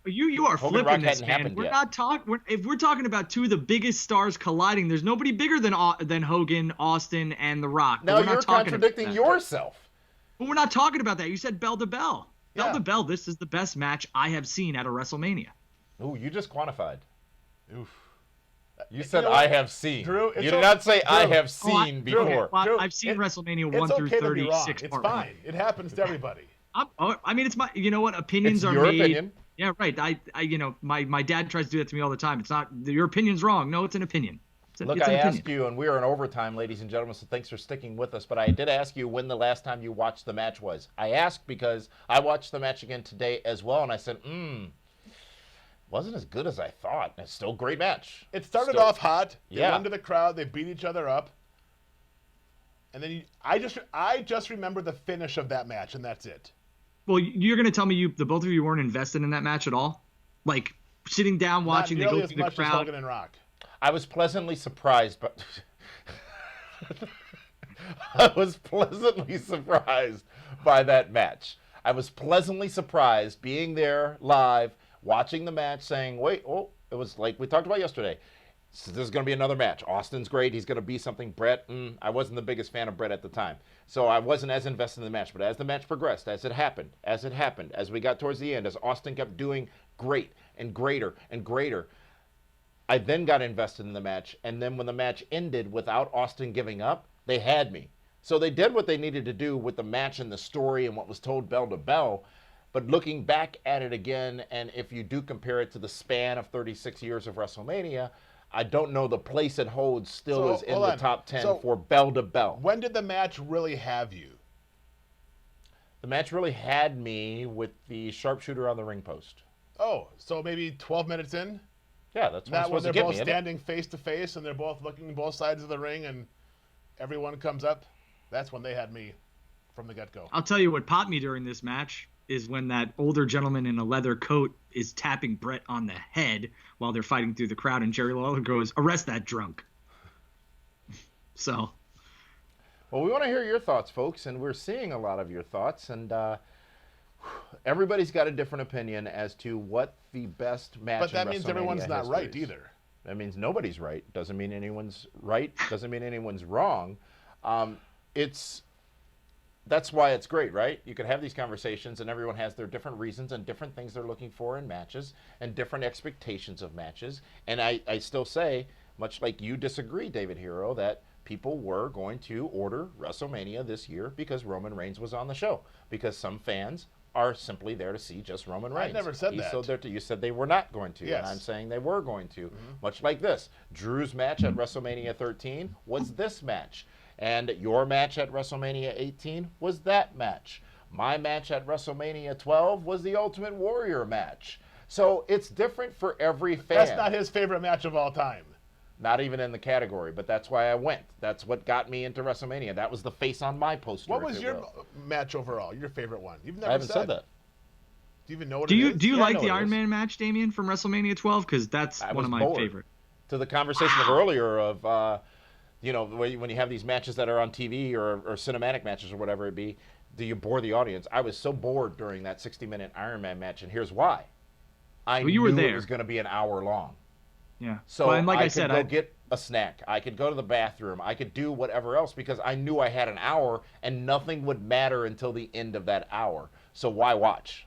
You are Hogan flipping Rock this, hadn't man. happened We're yet. not talking. If we're talking about two of the biggest stars colliding, there's nobody bigger than Hogan, Austin, and The Rock. But Now we're you're not talking contradicting about that. yourself. But we're not talking about that. You said bell to bell. Bell Yeah. to bell. This is the best match I have seen at a WrestleMania. Ooh, you just quantified. Oof. You said know I what, have seen. Drew, you it's did not say I Drew, have seen Drew, before. Well, Drew, I've seen WrestleMania It's 1 through okay to be wrong. 36. It's part fine. one. It happens to everybody. I mean, it's my. You know what? Opinions It's are your made. opinion. Yeah, right. My dad tries to do that to me all the time. It's not your opinion's wrong. No, it's an opinion. Look, it's I an opinion. asked you, and we are in overtime, ladies and gentlemen, so thanks for sticking with us. But I did ask you when the last time you watched the match was. I asked because I watched the match again today as well, and I said, wasn't as good as I thought. It's still a great match. It started Still- off hot. They Yeah. went to the crowd. They beat each other up. And then I just remember the finish of that match, and that's it. Well, you're going to tell me the both of you weren't invested in that match at all? Like sitting down watching, they Not go nearly as through the much as crowd. Hogan and Rock. I was pleasantly surprised, but I was pleasantly surprised by that match. I was pleasantly surprised being there live, watching the match, saying, wait, it was like we talked about yesterday. So this is going to be another match. Austin's great. He's going to be something. Bret, I wasn't the biggest fan of Bret at the time. So I wasn't as invested in the match. But as the match progressed, as it happened, as we got towards the end, as Austin kept doing great and greater and greater, I then got invested in the match. And then when the match ended without Austin giving up, they had me. So they did what they needed to do with the match and the story and what was told bell to bell. But looking back at it again, and if you do compare it to the span of 36 years of WrestleMania, I don't know the place it holds still is in hold the on. top 10 So, for bell to bell. When did the match really have you? The match really had me with the sharpshooter on the ring post. Oh, so maybe 12 minutes in? Yeah, that's what Not it's when supposed they're to get both me, isn't it? standing face to face and they're both looking both sides of the ring and everyone comes up. That's when they had me from the get-go. I'll tell you what popped me during this match is when that older gentleman in a leather coat is tapping Bret on the head while they're fighting through the crowd, and Jerry Lawler goes, "Arrest that drunk." So, Well, we want to hear your thoughts, folks, and we're seeing a lot of your thoughts, and everybody's got a different opinion as to what the best match But that in means WrestleMania everyone's not right history is. either. That means nobody's right. Doesn't mean anyone's right. Doesn't mean anyone's wrong. That's why it's great, right? You could have these conversations, and everyone has their different reasons and different things they're looking for in matches and different expectations of matches. And I still say, much like you disagree, David Hero, that people were going to order WrestleMania this year because Roman Reigns was on the show. Because some fans are simply there to see just Roman Reigns. never said that. So you said they were not going to, Yes. and I'm saying they were going to. Much like this. Drew's match at WrestleMania 13 was this match. And your match at WrestleMania 18 was that match. My match at WrestleMania 12 was the Ultimate Warrior match. So it's different for every fan. That's not his favorite match of all time. Not even in the category, but that's why I went. That's what got me into WrestleMania. That was the face on my poster. What if was you your will. match overall? Your favorite one? You've never I haven't said that. Do you even know what do it you is? do you Yeah, I like know the what it Iron is. Man match, Damien, from WrestleMania 12? Because that's I one was of my bored. favorite. To the conversation of earlier of, when you have these matches that are on TV or cinematic matches or whatever it be, do you bore the audience? I was so bored during that 60-minute Iron Man match, and here's why. I Well, you were knew there. it was going to be an hour long. Yeah. So well, and like I said, could go get a snack. I could go to the bathroom. I could do whatever else because I knew I had an hour and nothing would matter until the end of that hour. So why watch?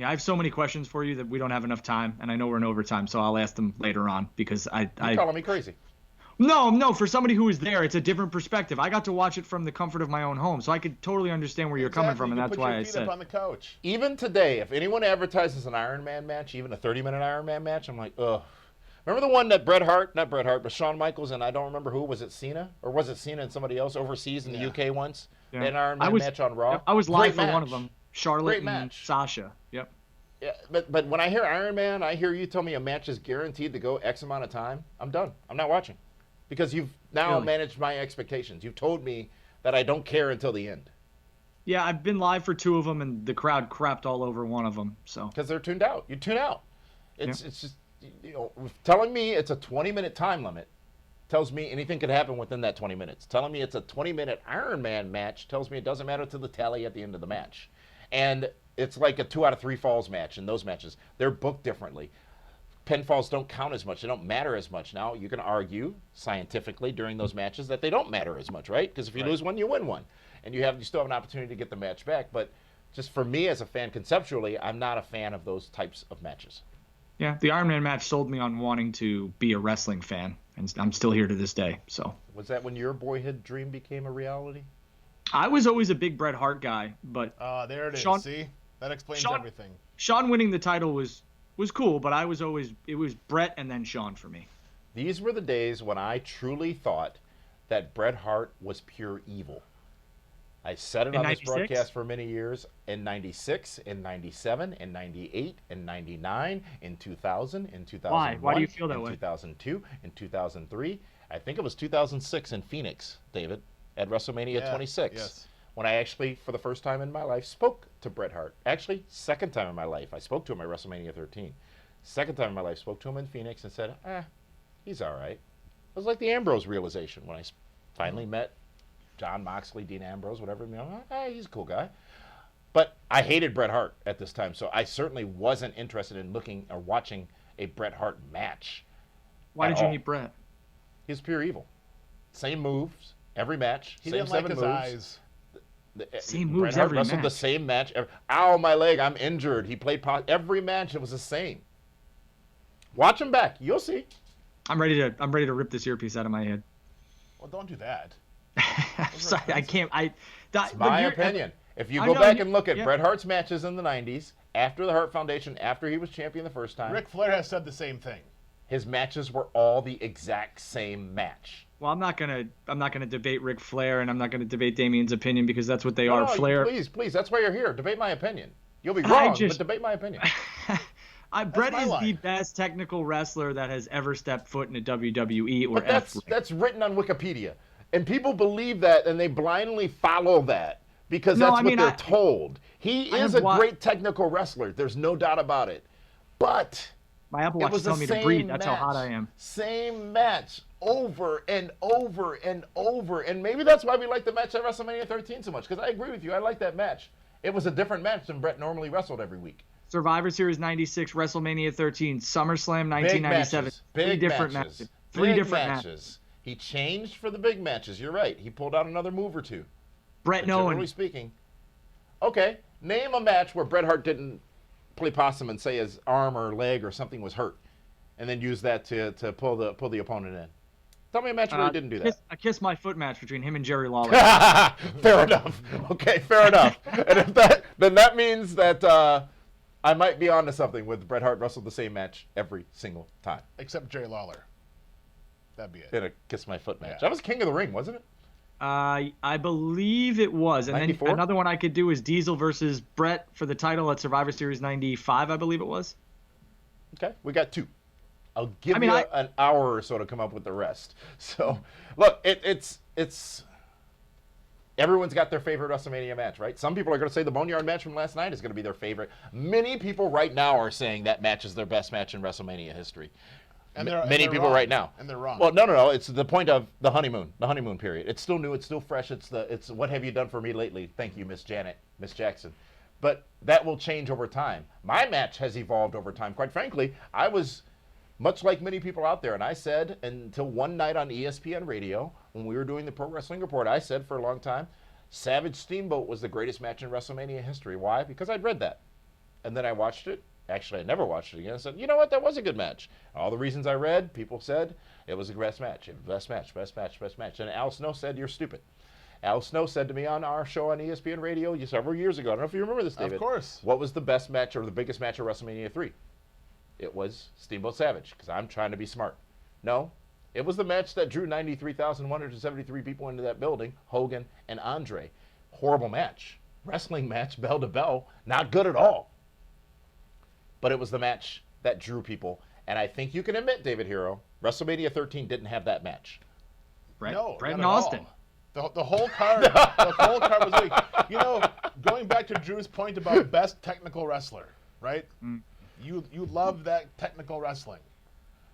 I have so many questions for you that we don't have enough time, and I know we're in overtime, so I'll ask them later on because You're calling me crazy. No, for somebody who was there, it's a different perspective. I got to watch it from the comfort of my own home, so I could totally understand where you're coming from, and You that's put why your I feet said. up on the couch. Even today, if anyone advertises an Iron Man match, even a 30-minute Iron Man match, I'm like, ugh. Remember the one that not Bret Hart, but Shawn Michaels and I don't remember who, was it Cena? Or was it Cena and somebody else overseas in the UK once? Yeah. They had an Iron Man match on Raw. I was live Great for one match. of them. Charlotte Great and match. Sasha. Yep. Yeah, but when I hear Iron Man, I hear you tell me a match is guaranteed to go X amount of time. I'm done. I'm not watching. Because you've now Really? managed my expectations. You've told me that I don't care until the end. Yeah, I've been live for 2 of them, and the crowd crapped all over one of them. So Because they're tuned out. You tune out. It's just, telling me it's a 20-minute time limit tells me anything could happen within that 20 minutes. Telling me it's a 20-minute Iron Man match tells me it doesn't matter to the tally at the end of the match. And it's like a 2 out of 3 falls match in those matches. They're booked differently. Pinfalls don't count as much. They don't matter as much. Now, you can argue scientifically during those matches that they don't matter as much, right? Because if you lose one, you win one. And you still have an opportunity to get the match back. But just for me as a fan, conceptually, I'm not a fan of those types of matches. yeah, the Iron Man match sold me on wanting to be a wrestling fan, and I'm still here to this day. So Was that when your boyhood dream became a reality? I was always a big Bret Hart guy, but There it is. Sean- See? That explains Sean- everything. Sean winning the title was cool, but it was Bret and then Sean for me. These were the days when I truly thought that Bret Hart was pure evil. I said it In on this 96? broadcast for many years. In 96, in 97, in 98, in 99, in 2000, in 2001. Why do you feel that in way? 2002, in 2003. I think it was 2006 in Phoenix, David, at WrestleMania 26. Yes. When I actually, for the first time in my life, spoke to Bret Hart. Actually, second time in my life. I spoke to him at WrestleMania 13. Second time in my life, spoke to him in Phoenix and said, he's all right. It was like the Ambrose realization when I finally met John Moxley, Dean Ambrose, whatever. He's a cool guy. But I hated Bret Hart at this time, so I certainly wasn't interested in looking or watching a Bret Hart match. Why at did you all. hate Bret? He's pure evil. Same moves, every match. He same didn't like 7 his moves. eyes. Same Bret moves Hart every wrestled the match. same match. Ow, my leg, I'm injured. He played every match. It was the same. Watch him back. You'll see. I'm ready to rip this earpiece out of my head. Well, don't do that. Sorry, I can't. It's my opinion. If you I go know, back you- and look at yeah. Bret Hart's matches in the 90s, after the Hart Foundation, after he was champion the first time, Ric Flair has said the same thing. his matches were all the exact same match. Well, I'm not gonna debate Ric Flair, and I'm not gonna debate Damien's opinion because that's what they No, are. no, Flair. please, that's why you're here. Debate my opinion. You'll be I wrong, just- but debate my opinion. Bret my is the line. best technical wrestler that has ever stepped foot in a WWE or But F. that's written on Wikipedia, and people believe that, and they blindly follow that because No, that's I what mean, they're told. He I is have a great technical wrestler. There's no doubt about it. But My Apple it Watch was is the telling me to same breathe. That's how match. hot I am. Same match over and over and over, and maybe that's why we like the match at WrestleMania 13 so much. Because I agree with you, I like that match. It was a different match than Bret normally wrestled every week. Survivor Series 96, WrestleMania 13, SummerSlam Big 1997. matches. Three Big different matches. matches. Three Big different matches. matches. He changed for the big matches. You're right. He pulled out another move or two. Bret But generally Nolan. speaking, okay, name a match where Bret Hart didn't play possum and say his arm or leg or something was hurt, and then use that to pull the opponent in. Tell me a match where he didn't do that. A Kiss My Foot match between him and Jerry Lawler. Fair enough. Okay, fair enough. And if then that means that I might be onto something with Bret Hart wrestled the same match every single time Except Jerry Lawler. That'd be it. in a Kiss My Foot match. Yeah. That was King of the Ring, wasn't it? I believe it was. And 94? then another one I could do is Diesel versus Bret for the title at Survivor Series 95, I believe it was. Okay, we got 2. I'll give I mean, you an hour or so to come up with the rest. So, look, it's everyone's got their favorite WrestleMania match, right? Some people are going to say the Boneyard match from last night is going to be their favorite. Many people right now are saying that match is their best match in WrestleMania history. And Many they're people wrong. right now. And they're wrong. Well, no. It's the point of the honeymoon period. It's still new. It's still fresh. It's what have you done for me lately? Thank you, Miss Jackson. But that will change over time. My match has evolved over time. Quite frankly, I was much like many people out there, and I said until one night on ESPN Radio when we were doing the Pro Wrestling Report, I said for a long time, Savage Steamboat was the greatest match in WrestleMania history. Why? Because I'd read that, and then I watched it. Actually, I never watched it again. I said, you know what? That was a good match. All the reasons I read, people said it was the best match. Best match. And Al Snow said, you're stupid. Al Snow said to me on our show on ESPN Radio several years ago, I don't know if you remember this, David. Of course. What was the best match or the biggest match of WrestleMania 3? It was Steamboat Savage, because I'm trying to be smart. No, it was the match that drew 93,173 people into that building, Hogan and Andre. Horrible match. Wrestling match, bell to bell, not good at all. But it was the match that drew people. And I think you can admit, David Hero, WrestleMania 13 didn't have that match. Bret No, and not at all. Austin. The whole card, the whole card was weak. You know, going back to Drew's point about best technical wrestler, right? You love that technical wrestling.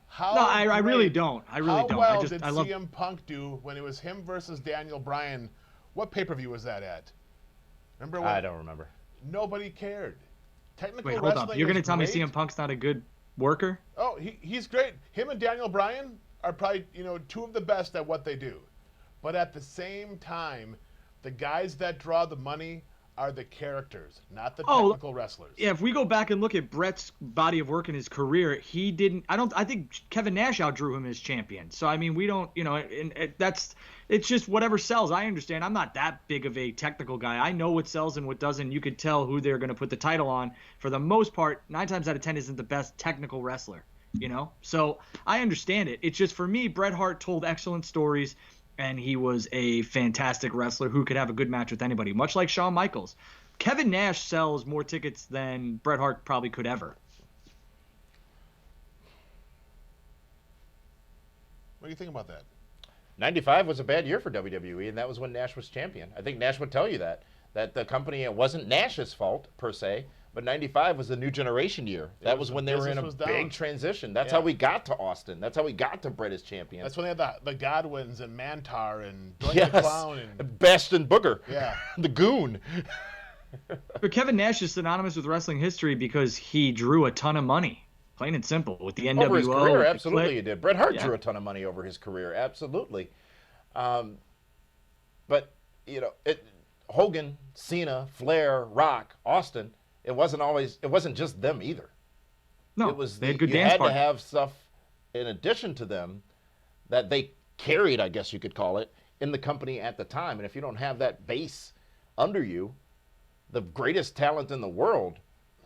How No, I really great- don't. I really How don't. well I just did I love. CM Punk do when it was him versus Daniel Bryan? What pay-per-view was that at? Remember when I don't remember. nobody cared? Technical Wait, hold wrestling up. You're is gonna tell me great. CM Punk's not a good worker? Oh, he's great. Him and Daniel Bryan are probably, two of the best at what they do. But at the same time, the guys that draw the money are the characters, not the technical wrestlers. Yeah, if we go back and look at Bret's body of work in his career, he didn't. I think Kevin Nash outdrew him as champion. So I mean, we don't. It's just whatever sells. I understand. I'm not that big of a technical guy. I know what sells and what doesn't. You could tell who they're going to put the title on. For the most part, 9 times out of 10 isn't the best technical wrestler. So I understand it. It's just for me, Bret Hart told excellent stories. And he was a fantastic wrestler who could have a good match with anybody, much like Shawn Michaels. Kevin Nash sells more tickets than Bret Hart probably could ever. What do you think about that? 95 was a bad year for WWE, and that was when Nash was champion. I think Nash would tell you that the company, it wasn't Nash's fault per se, but 95 was the new generation year. That was when they were in a big transition. That's how we got to Austin. That's how we got to Bret as champion. That's when they had the Godwins and Mantar and Doink the Clown and Best and Booger. Yeah. The Goon. But Kevin Nash is synonymous with wrestling history because he drew a ton of money, plain and simple, with the NWO. Over his career, with absolutely he did. Bret Hart drew a ton of money over his career, absolutely. But, Hogan, Cena, Flair, Rock, Austin, it wasn't just them either. No, it was they had good you dance had partners. to have stuff in addition to them that they carried, I guess you could call it, in the company at the time. And if you don't have that base under you, the greatest talent in the world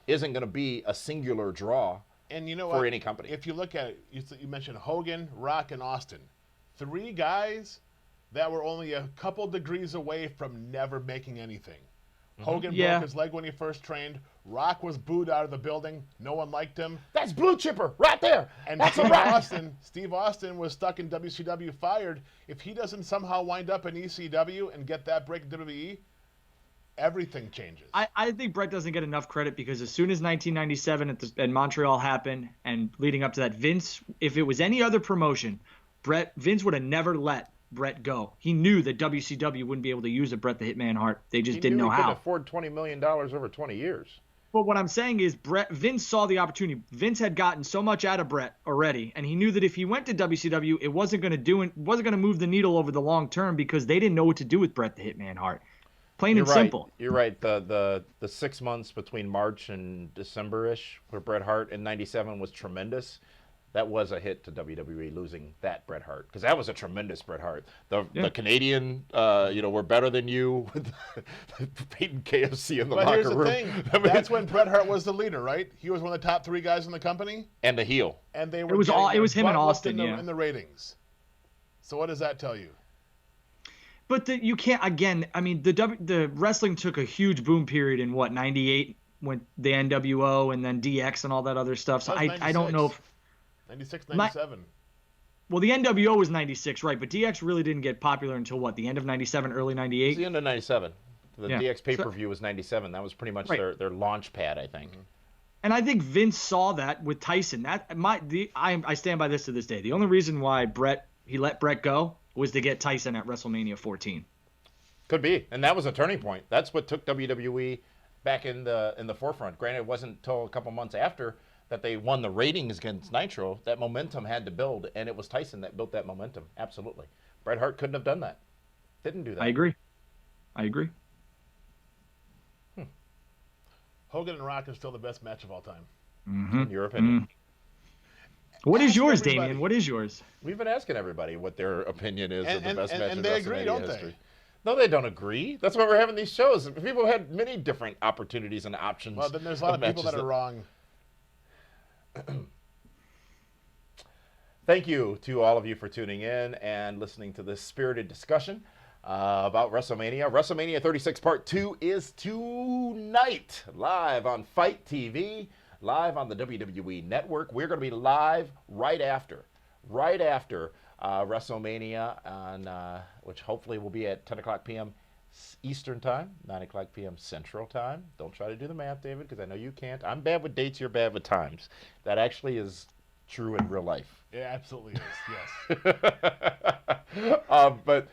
isn't going to be a singular draw And you know for what? any company. If you look at it, you mentioned Hogan, Rock, and Austin. 3 guys that were only a couple degrees away from never making anything. Hogan broke his leg when he first trained. Rock was booed out of the building. No one liked him. That's Blue Chipper right there. And That's Steve Austin was stuck in WCW, fired. If he doesn't somehow wind up in ECW and get that break in WWE, everything changes. I think Bret doesn't get enough credit because as soon as 1997 at Montreal happened and leading up to that, Vince, if it was any other promotion, Vince would have never let Bret go. He knew that WCW wouldn't be able to use a Bret the Hitman Hart. They just didn't know he how. couldn't afford $20 million over 20 years. But what I'm saying is Vince saw the opportunity. Vince had gotten so much out of Bret already, and he knew that if he went to WCW, it wasn't going to move the needle over the long term because they didn't know what to do with Bret the Hitman Hart. Plain and simple. You're right. The 6 months between March and December-ish for Bret Hart in 97 was tremendous. That was a hit to WWE losing that Bret Hart because that was a tremendous Bret Hart. The Canadian, we're better than you with Peyton KFC in the locker room. But here's the thing. That's when Bret Hart was the leader, right? He was one of the top 3 guys in the company. And the heel. And they were it was him and Austin in the ratings. So what does that tell you? But you can't, again, I mean, the wrestling took a huge boom period in, 98 when the NWO and then DX and all that other stuff. So I don't know if... 96, 97. Well, the NWO was 96, right? But DX really didn't get popular until the end of 97, early 98? It was the end of 97. The DX pay-per-view was 97. That was pretty much their launch pad, I think. And I think Vince saw that with Tyson. I stand by this to this day. The only reason why he let Bret go was to get Tyson at WrestleMania 14. Could be, and that was a turning point. That's what took WWE back in the forefront. Granted, it wasn't until a couple months after that they won the ratings against Nitro. That momentum had to build, and it was Tyson that built that momentum. Absolutely, Bret Hart couldn't have done that. Didn't do that. I agree. Hogan and Rock is still the best match of all time. Mm-hmm. In your opinion. What is yours, Damien? What is yours? We've been asking everybody what their opinion is of the best match in and they agree, don't history. they? No, they don't agree. That's why we're having these shows. People had many different opportunities and options. Well, then there's a lot of people that are wrong. Thank you to all of you for tuning in and listening to this spirited discussion about WrestleMania. WrestleMania 36 Part 2 is tonight, live on Fight TV, live on the WWE Network. We're going to be live right after WrestleMania, which hopefully will be at 10 o'clock p.m. Eastern Time, 9 o'clock p.m. Central Time. Don't try to do the math, David, because I know you can't. I'm bad with dates, you're bad with times. That actually is true in real life. It absolutely is, yes. But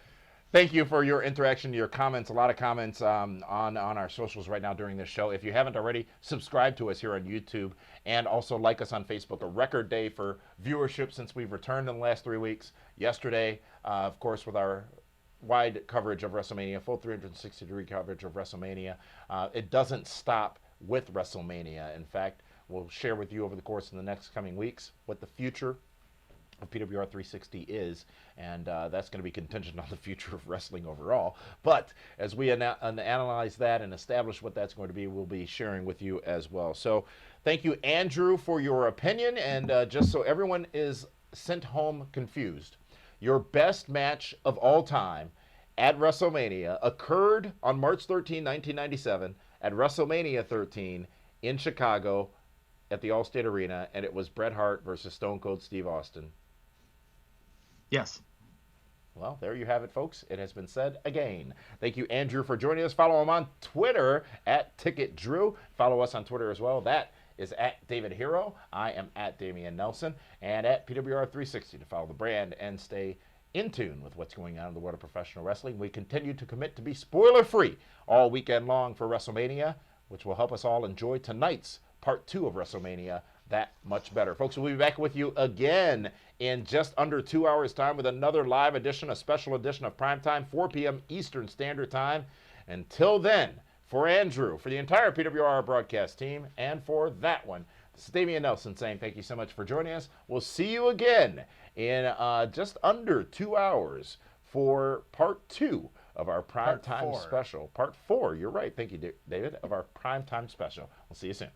thank you for your interaction, your comments, a lot of comments on our socials right now during this show. If you haven't already, subscribe to us here on YouTube and also like us on Facebook. A record day for viewership since we've returned in the last 3 weeks. Yesterday, of course, with our wide coverage of WrestleMania, full 360-degree coverage of WrestleMania. It doesn't stop with WrestleMania. In fact, we'll share with you over the course of the next coming weeks what the future of PWR 360 is, and that's going to be contingent on the future of wrestling overall. But as we analyze that and establish what that's going to be, we'll be sharing with you as well. So thank you, Andrew, for your opinion, and just so everyone is sent home confused, your best match of all time at WrestleMania occurred on March 13, 1997 at WrestleMania 13 in Chicago at the Allstate Arena, and it was Bret Hart versus Stone Cold Steve Austin. Yes. Well, there you have it, folks. It has been said again. Thank you, Andrew, for joining us. Follow him on Twitter at TicketDrew. Follow us on Twitter as well. That is at David Hero. I am at Damian Nelson, and at PWR360 to follow the brand and stay in tune with what's going on in the world of professional wrestling. We continue to commit to be spoiler-free all weekend long for WrestleMania, which will help us all enjoy tonight's Part 2 of WrestleMania that much better. Folks, we'll be back with you again in just under 2 hours' time with another live edition, a special edition of Primetime, 4 p.m. Eastern Standard Time. Until then, for Andrew, for the entire PWR broadcast team, and for that one, this is Damian Nelson saying thank you so much for joining us. We'll see you again in just under 2 hours for Part 2 of our Primetime special. Part 4, you're right. Thank you, David, of our Primetime special. We'll see you soon.